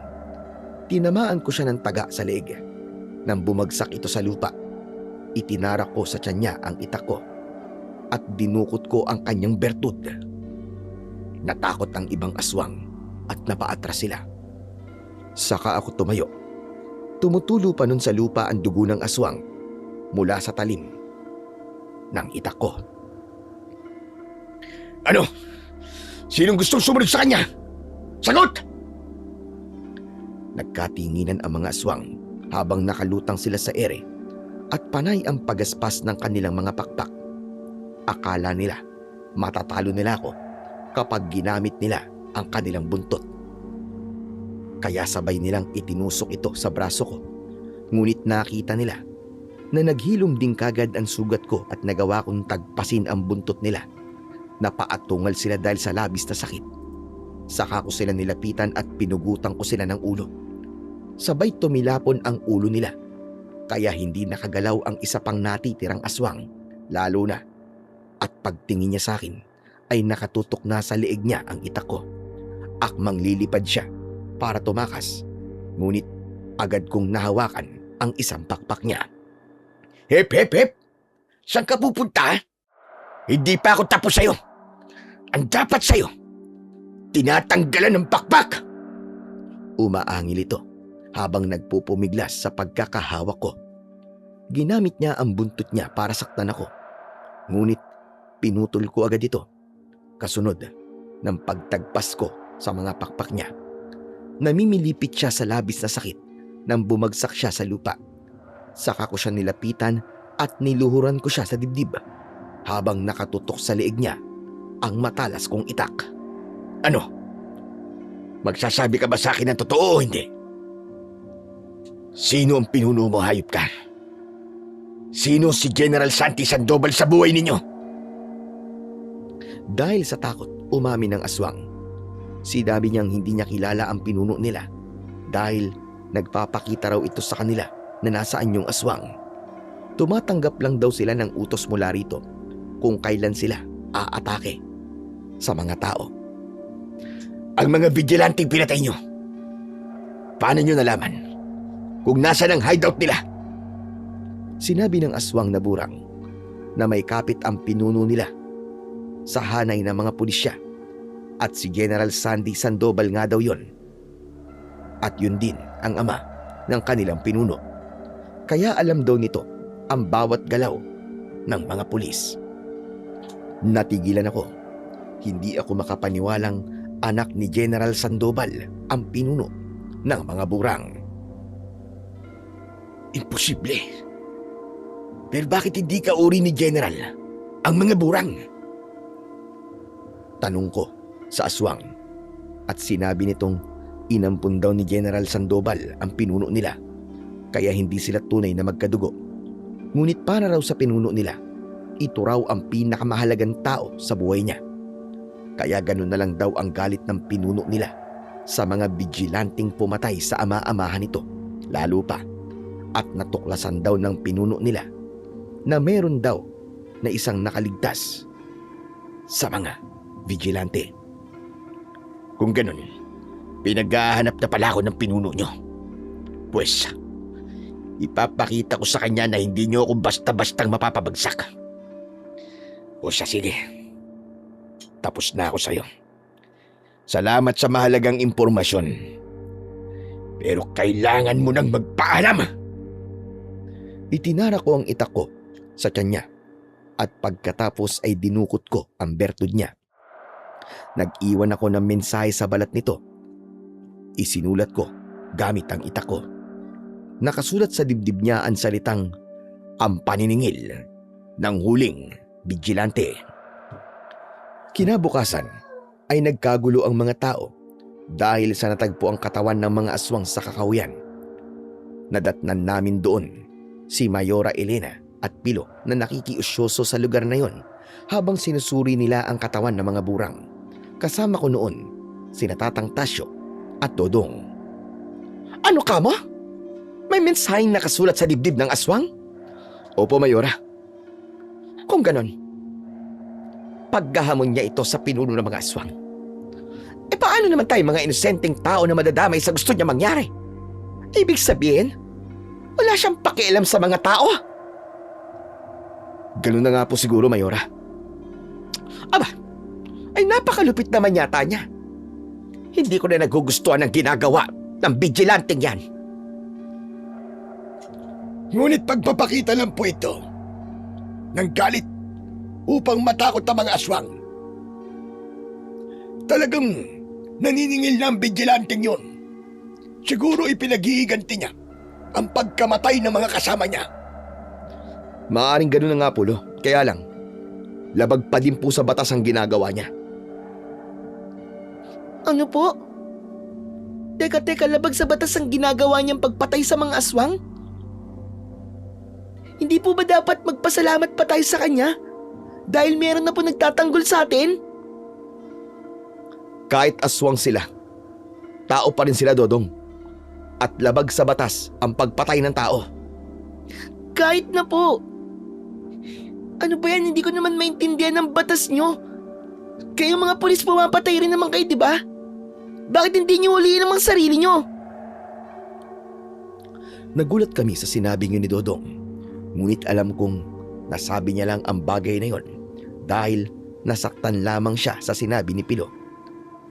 Tinamaan ko siya ng taga sa leeg. Nang bumagsak ito sa lupa, itinarak ko sa tiyan niya ang itak ko at dinukot ko ang kanyang bertud. Natakot ang ibang aswang at napaatras sila. Saka ako tumayo. Tumutulo pa nun sa lupa ang dugo ng aswang mula sa talim ng itak ko. Ano? Sinong gustong sumunod sa kanya? Sagot! Nagkatinginan ang mga aswang habang nakalutang sila sa ere at panay ang pagaspas ng kanilang mga pakpak. Akala nila matatalo nila ako kapag ginamit nila ang kanilang buntot. Kaya sabay nilang itinusok ito sa braso ko. Ngunit nakita nila na naghilom din kagad ang sugat ko at nagawa kong tagpasin ang buntot nila. Napaatungal sila dahil sa labis na sakit. Saka ko sila nilapitan at pinugutan ko sila ng ulo. Sabay tumilapon ang ulo nila, kaya hindi nakagalaw ang isa pang natitirang aswang, lalo na at pagtingin niya sa akin ay nakatutok na sa leeg niya ang itak ko. Akmang lilipad siya para tumakas, ngunit agad kong nahawakan ang isang pakpak niya. Hep, hep, hep! Saan ka pupunta? Hindi pa ako tapos sa'yo. Ang dapat sa'yo, tinatanggalan ng pakpak! Umaangil ito habang nagpupumiglas sa pagkakahawak ko. Ginamit niya ang buntot niya para saktan ako. Ngunit pinutol ko agad ito. Kasunod ng pagtagpas ko sa mga pakpak niya. Namimilipit siya sa labis na sakit nang bumagsak siya sa lupa. Saka ko siya nilapitan at niluhuran ko siya sa dibdib habang nakatutok sa leeg niya ang matalas kong itak. Ano? Magsasabi ka ba sa akin ng totoo o hindi? Sino ang pinuno mo, hayop ka? Sino si General Santi Sandoval sa buhay ninyo? Dahil sa takot, umamin ng aswang. Sinabi niyang hindi niya kilala ang pinuno nila dahil nagpapakita raw ito sa kanila na nasaan yung aswang. Tumatanggap lang daw sila ng utos mula rito kung kailan sila aatake sa mga tao. Ang mga vigilanteng pinatay nyo, paano nyo nalaman kung nasaan ang hideout nila? Sinabi ng aswang na burang na may kapit ang pinuno nila sa hanay ng mga pulisya at si General Sandy Sandoval nga daw yon. At yun din ang ama ng kanilang pinuno. Kaya alam daw nito ang bawat galaw ng mga pulis. Natigilan ako. Hindi ako makapaniwalang anak ni General Sandoval ang pinuno ng mga burang. Imposible. Pero bakit hindi ka uri ni General ang mga burang? Tanong ko sa aswang at sinabi nitong inampun daw ni General Sandoval ang pinuno nila kaya hindi sila tunay na magkadugo. Ngunit para raw sa pinuno nila, ito raw ang pinakamahalagang tao sa buhay niya. Kaya ganun na lang daw ang galit ng pinuno nila sa mga bijilanting pumatay sa ama-amahan nito, lalo pa at natuklasan daw ng pinuno nila na meron daw na isang nakaligtas sa mga vigilante. Kung ganun, pinaghahanap na pala ako ng pinuno nyo. Pues, ipapakita ko sa kanya na hindi nyo ako basta-bastang mapapabagsak. O siya, sige. Tapos na ako sa'yo. Salamat sa mahalagang impormasyon. Pero kailangan mo nang magpaalam. Itinara ko ang itak ko sa kanya at pagkatapos ay dinukot ko ang bertud niya. Nag-iwan ako ng mensahe sa balat nito. Isinulat ko gamit ang itak ko. Nakasulat sa dibdib niya ang salitang ang paniningil ng huling vigilante. Kinabukasan ay nagkagulo ang mga tao dahil sa natagpo ang katawan ng mga aswang sa kakahuyan. Nadatnan namin doon si Mayora Elena at Pilo na nakikiusyoso sa lugar na yon habang sinusuri nila ang katawan ng mga burang. Kasama ko noon sina Tatang Tasyo at Dodong. Ano ka mo? May mensaheng nakasulat sa dibdib ng aswang? Opo, Mayora. Kung ganon, paggahamon niya ito sa pinuno ng mga aswang. E paano naman tayo mga inosenteng tao na madadamay sa gusto niya mangyari? Ibig sabihin, wala siyang pakialam sa mga tao. Ganun na nga po siguro, Mayora. Aba, ay napakalupit naman yata niya. Hindi ko na nagugustuhan ang ginagawa ng vigilanteng yan. Ngunit pagpapakita lang po ito ng galit upang matakot ang mga aswang. Talagang naniningil na ang vigilanteng yon. Siguro ipinag-iiganti niya ang pagkamatay ng mga kasama niya. Maaring ganun na nga, Pulo. Kaya lang, labag pa din po sa batas ang ginagawa niya. Ano po? Teka, labag sa batas ang ginagawa niyang pagpatay sa mga aswang? Hindi po ba dapat magpasalamat pa tayo sa kanya? Dahil meron na po nagtatanggol sa atin? Kahit aswang sila, tao pa rin sila, Dodong. At labag sa batas ang pagpatay ng tao. Kahit na po. Ano ba yan? Hindi ko naman maintindihan ang batas nyo. Kayo mga pulis pumapatay rin naman kayo, di ba? Bakit hindi nyo huliin ang mga sarili nyo? Nagulat kami sa sinabi niyo ni Dodong. Ngunit alam kong nasabi niya lang ang bagay na yon dahil nasaktan lamang siya sa sinabi ni Pilo.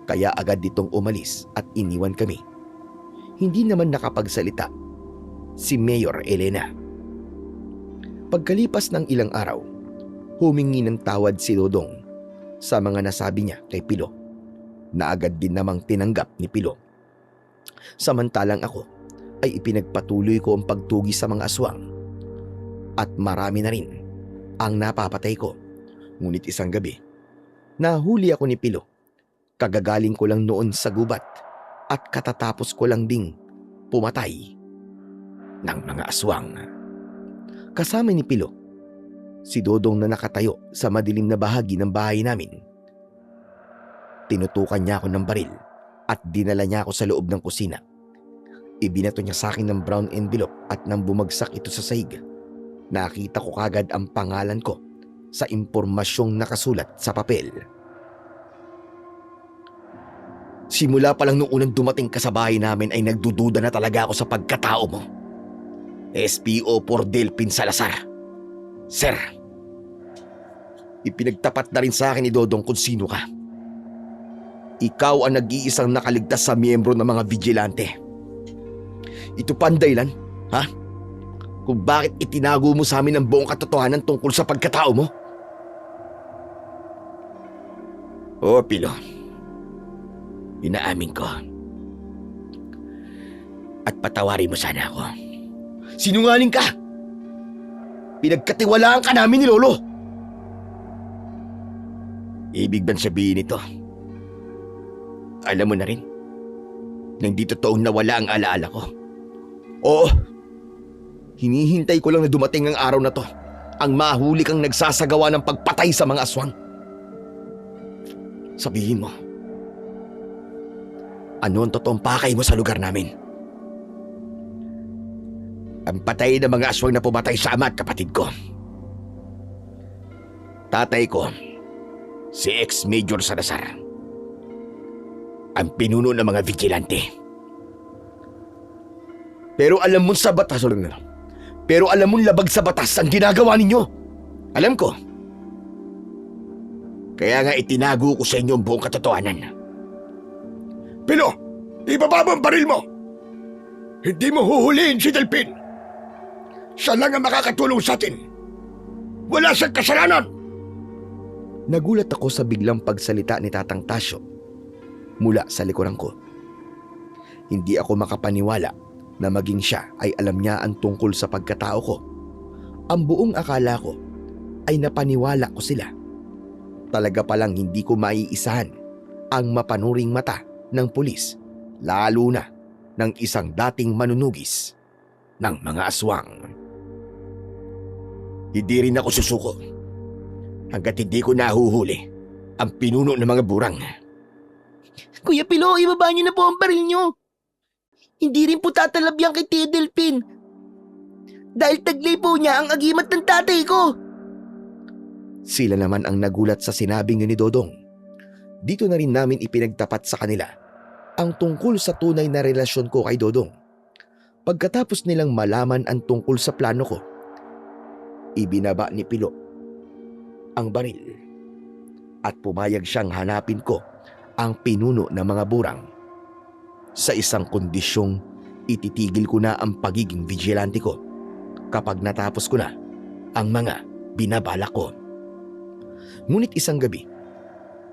Kaya agad ditong umalis at iniwan kami. Hindi naman nakapagsalita si Mayor Elena. Pagkalipas ng ilang araw, humingi ng tawad si Dodong sa mga nasabi niya kay Pilo na agad din namang tinanggap ni Pilo. Samantalang ako ay ipinagpatuloy ko ang pagtugi sa mga aswang at marami na rin ang napapatay ko. Ngunit isang gabi, nahuli ako ni Pilo. Kagagaling ko lang noon sa gubat at katatapos ko lang ding pumatay ng mga aswang. Kasama ni Pilo, si Dodong na nakatayo sa madilim na bahagi ng bahay namin. Tinutukan niya ako ng baril at dinala niya ako sa loob ng kusina. Ibinato niya sa akin ng brown envelope at nang bumagsak ito sa sahig, nakita ko kagad ang pangalan ko sa impormasyong nakasulat sa papel. Simula pa lang nung unang dumating ka sa bahay namin ay nagdududa na talaga ako sa pagkatao mo. SPO por Delpin Salazar. Sir, ipinagtapat na rin sa akin ni Dodong kung sino ka. Ikaw ang nag-iisang nakaligtas sa miyembro ng mga vigilante. Ito pa ang dahilan, ha? Kung bakit itinago mo sa amin ang buong katotohanan tungkol sa pagkatao mo? Oo, Pilo. Inaamin ko. At patawarin mo sana ako. Sinungaling ka! Pinagkatiwalaan ka namin ni Lolo! Ibig bang sabihin nito? Alam mo na rin na hindi totoong nawala ang alaala ko. Oo, hinihintay ko lang na dumating ang araw na to, ang mahuli kang nagsasagawa ng pagpatay sa mga aswang. Sabihin mo, ano ang totoong pakay mo sa lugar namin? Ang patay ng mga aswang na pumatay sa ama at kapatid ko. Tatay ko, si ex-Major Salazar, ang pinuno ng mga vigilante. Pero alam mo sa batas, pero alam mo labag sa batas ang ginagawa ninyo. Alam ko. Kaya nga itinago ko sa inyo ang buong katotohanan. Pilo, ibaba mo ang baril mo! Hindi mo huhulihin si Delpin! Siya lang ang makakatulong sa atin! Wala siyang kasalanan! Nagulat ako sa biglang pagsalita ni Tatang Tasyo mula sa likuran ko. Hindi ako makapaniwala na maging siya ay alam niya ang tungkol sa pagkatao ko. Ang buong akala ko ay napaniwala ko sila. Talaga palang hindi ko maiisahan ang mapanuring mata ng pulis, lalo na ng isang dating manunugis ng mga aswang. Hindi rin ako susuko hanggat hindi ko nahuhuli ang pinuno ng mga burang. Kuya Pilo, ibaba niyo na po ang baril niyo. Hindi rin po tatalabyan kay Tio Delpin. Dahil taglay po niya ang agimat ng tatay ko. Sila naman ang nagulat sa sinabing ni Dodong. Dito na rin namin ipinagtapat sa kanila ang tungkol sa tunay na relasyon ko kay Dodong. Pagkatapos nilang malaman ang tungkol sa plano ko, ibinaba ni Pilo ang baril at pumayag siyang hanapin ko ang pinuno ng mga burang. Sa isang kondisyong ititigil ko na ang pagiging vigilante ko kapag natapos ko na ang mga binabalak ko. Ngunit isang gabi,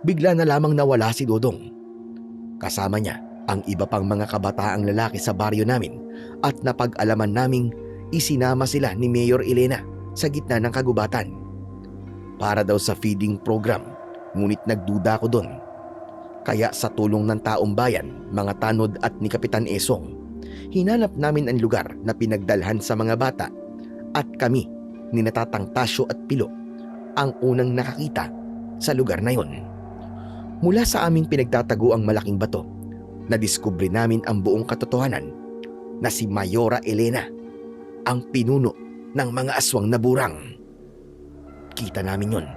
bigla na lamang nawala si Dodong. Kasama niya ang iba pang mga kabataang lalaki sa baryo namin at napag-alaman naming isinama sila ni Mayor Elena sa gitna ng kagubatan. Para daw sa feeding program, ngunit nagduda ko doon. Kaya sa tulong ng taong bayan, mga tanod at ni Kapitan Esong, hinanap namin ang lugar na pinagdalhan sa mga bata at kami ni Natatang Tasyo at Pilo ang unang nakakita sa lugar na yon. Mula sa aming pinagtatago ang malaking bato, nadiskubre namin ang buong katotohanan na si Mayora Elena ang pinuno ng mga aswang na burang. Kita namin yon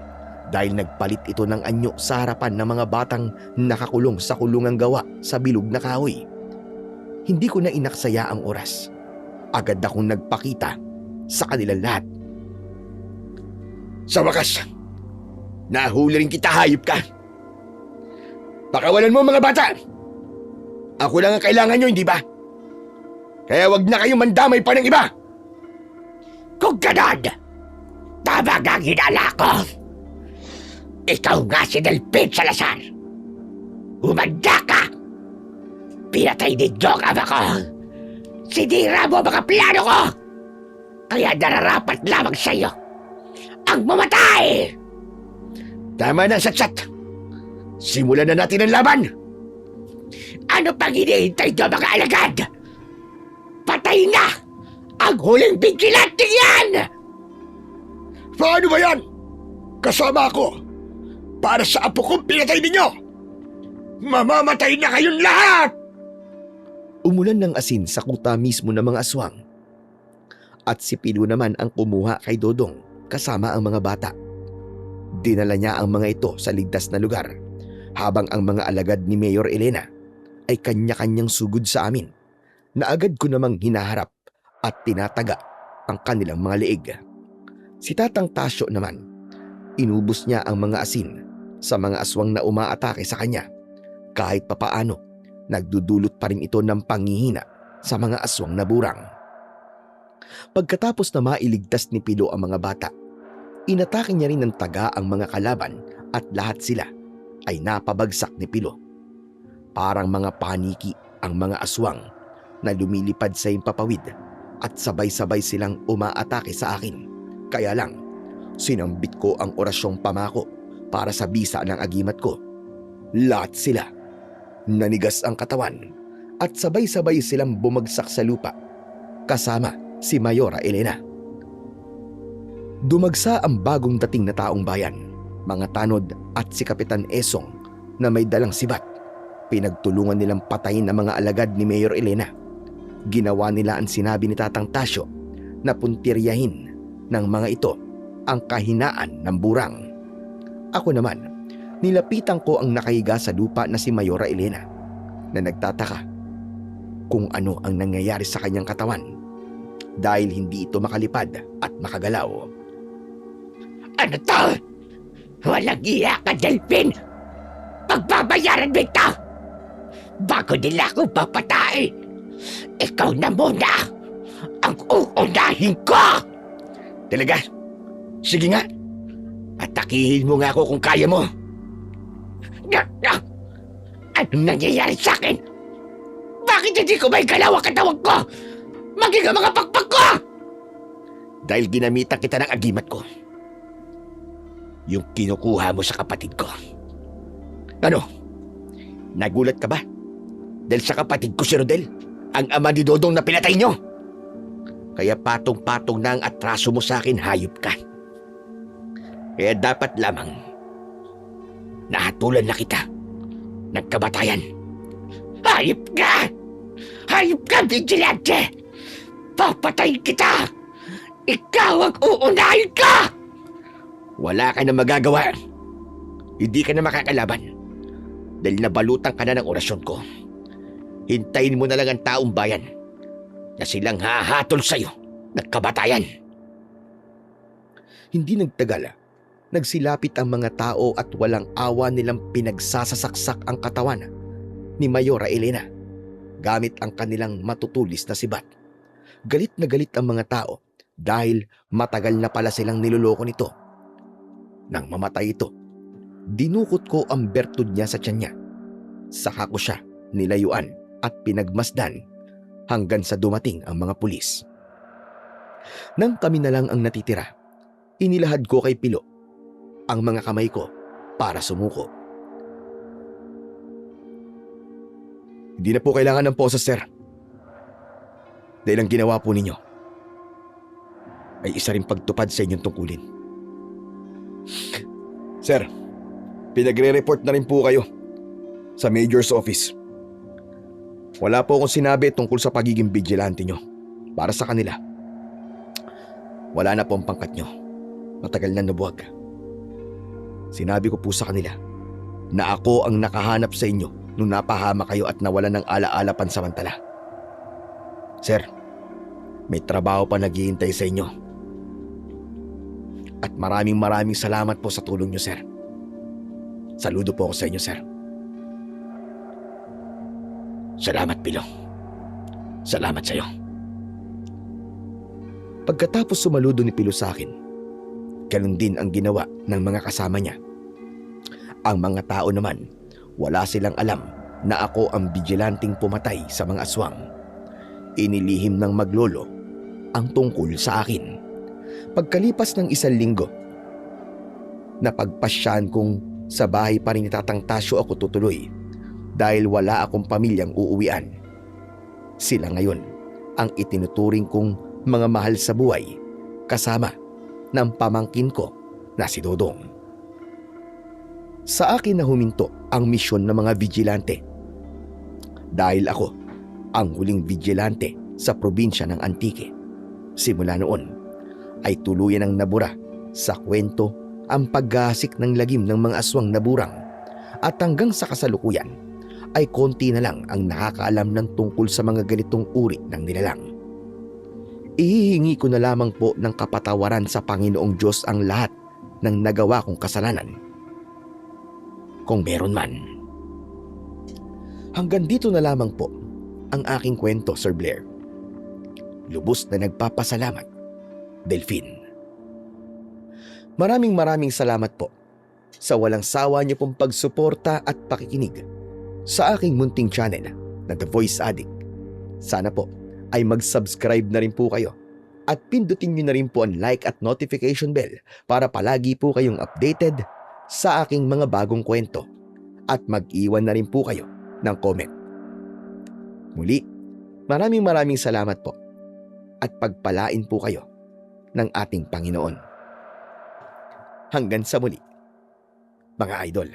dahil nagpalit ito ng anyo sa harapan ng mga batang nakakulong sa kulungang gawa sa bilog na kahoy. Hindi ko na inaksaya ang oras. Agad akong nagpakita sa kanilang lahat. Sa wakas, nahuli rin kita, hayop ka. Pakawalan mo mga bata. Ako lang ang kailangan nyo, hindi ba? Kaya wag na kayong mandamay pa ng iba. Kung ganon, tama nga ang hinala ko. Ikaw nga si Delphin Salazar. Humanda ka. Pinatay ninyo ang ama ko. Sinira mo ang mga plano ko. Kaya nararapat lamang sa'yo ang mamatay. Tama na, Satsat. Simulan na natin ang laban. Ano pang hinihintay nyo mga alagad? Patay na ang huling vigilante yan! Paano ba yan? Kasama ako. Para sa apo kong pinatay ninyo. Mamamatay na kayong lahat! Umulan ng asin sa kuta mismo ng mga aswang. At si Pilo naman ang kumuha kay Dodong kasama ang mga bata. Dinala niya ang mga ito sa ligtas na lugar, habang ang mga alagad ni Mayor Elena ay kanya-kanyang sugod sa amin, na agad ko namang hinaharap at tinataga ang kanilang mga leeg. Si Tatang Tasyo naman, inubos niya ang mga asin sa mga aswang na umaatake sa kanya. Kahit papaano, nagdudulot pa rin ito ng panghihina sa mga aswang na burang. Pagkatapos na mailigtas ni Pilo ang mga bata, inatake niya rin ng taga ang mga kalaban at lahat sila ay napabagsak ni Pilo. Parang mga paniki ang mga aswang na lumilipad sa himpapawid at sabay-sabay silang umaatake sa akin. Kaya lang, sinambit ko ang orasyong pamako para sa bisa ng agimat ko. Lahat sila nanigas ang katawan at sabay-sabay silang bumagsak sa lupa kasama si Mayora Elena. Dumagsa ang bagong dating na taong bayan, mga tanod at si Kapitan Esong na may dalang sibat. Pinagtulungan nilang patayin ang mga alagad ni Mayor Elena. Ginawa nila ang sinabi ni Tatang Tasyo na puntiryahin ng mga ito ang kahinaan ng burang. Ako naman, nilapitan ko ang nakahiga sa lupa na si Mayora Elena na nagtataka kung ano ang nangyayari sa kanyang katawan dahil hindi ito makalipad at makagalaw. Ano to? Walang iya ka, Delphin! Pagbabayaran mo ito! Bago nila ako papatay, ikaw na muna ang uunahin ko! Talaga? Sige nga. Atakihin mo nga ako kung kaya mo. Anong nangyayari sa akin? Bakit hindi ko may galaw ang katawan ko? Maging ang mga pakpak ko! Dahil ginamitan kita ng agimat ko. Yung kinukuha mo sa kapatid ko. Ano? Nagulat ka ba? Dahil sa kapatid ko si Rodel, ang ama ni Dodong na pinatay nyo. Kaya patong-patong na ang atraso mo sa akin, hayop ka. Kaya dapat lamang nahatulan na kita ng kamatayan. Hayop ka! Hayop ka, vigilante! Papatayin kita! Ikaw ang uunahin ka! Wala ka na magagawa. Hindi ka na makakalaban. Dahil nabalutan ka na ng orasyon ko. Hintayin mo na lang ang taong bayan na silang hahatol sa'yo ng kamatayan. Hindi nagtagal, nagsilapit ang mga tao at walang awa nilang pinagsasasaksak ang katawan ni Mayora Elena gamit ang kanilang matutulis na sibat. Galit na galit ang mga tao dahil matagal na pala silang niloloko nito. Nang mamatay ito, dinukot ko ang bertud niya sa tiyan niya. Saka ko siya nilayuan at pinagmasdan hanggang sa dumating ang mga pulis. Nang kami na lang ang natitira, inilahad ko kay Pilo ang mga kamay ko para sumuko. Hindi na po kailangan ng posa, sir. Dahil ang ginawa po ninyo, ay isa rin pagtupad sa inyong tungkulin. Sir, pinagre-report na rin po kayo sa Major's office. Wala po akong sinabi tungkol sa pagiging vigilante nyo. Para sa kanila, wala na po ang pangkat nyo. Matagal na nabuwag. Sinabi ko po sa kanila na ako ang nakahanap sa inyo nung napahama kayo at nawalan ng alaala pansamantala. Sir, may trabaho pa naghihintay sa inyo. At maraming salamat po sa tulong nyo, sir. Saludo po ako sa inyo, sir. Salamat, Pilo. Salamat sa'yo. Pagkatapos sumaludo ni Pilo sa akin, ganun din ang ginawa ng mga kasama niya. Ang mga tao naman, wala silang alam na ako ang bijilanting pumatay sa mga aswang. Inilihim ng maglolo ang tungkol sa akin. Pagkalipas ng 1 linggo, napagpasyahan kong sa bahay pa rin itatangtasyo ako tutuloy dahil wala akong pamilyang uuwian. Sila ngayon ang itinuturing kong mga mahal sa buhay kasama ng pamangkin ko na si Dodong. Sa akin na huminto ang misyon ng mga vigilante dahil ako ang huling vigilante sa probinsya ng Antique. Simula noon ay tuluyan ang nabura sa kwento ang paggasik ng lagim ng mga aswang naburang at hanggang sa kasalukuyan ay konti na lang ang nakakaalam ng tungkol sa mga ganitong uri ng nilalang. Ihihingi ko na lamang po ng kapatawaran sa Panginoong Diyos ang lahat ng nagawa kong kasalanan. Kung meron man. Hanggang dito na lamang po ang aking kwento, Sir Blair. Lubos na nagpapasalamat, Delphine. Maraming salamat po sa walang sawa niyo pong pagsuporta at pakikinig sa aking munting channel na The Voice Addict. Sana po ay mag-subscribe na rin po kayo at pindutin niyo na rin po ang like at notification bell para palagi po kayong updated sa aking mga bagong kwento at mag-iwan na rin po kayo ng comment. Muli, maraming salamat po at pagpalain po kayo ng ating Panginoon. Hanggang sa muli, mga idol.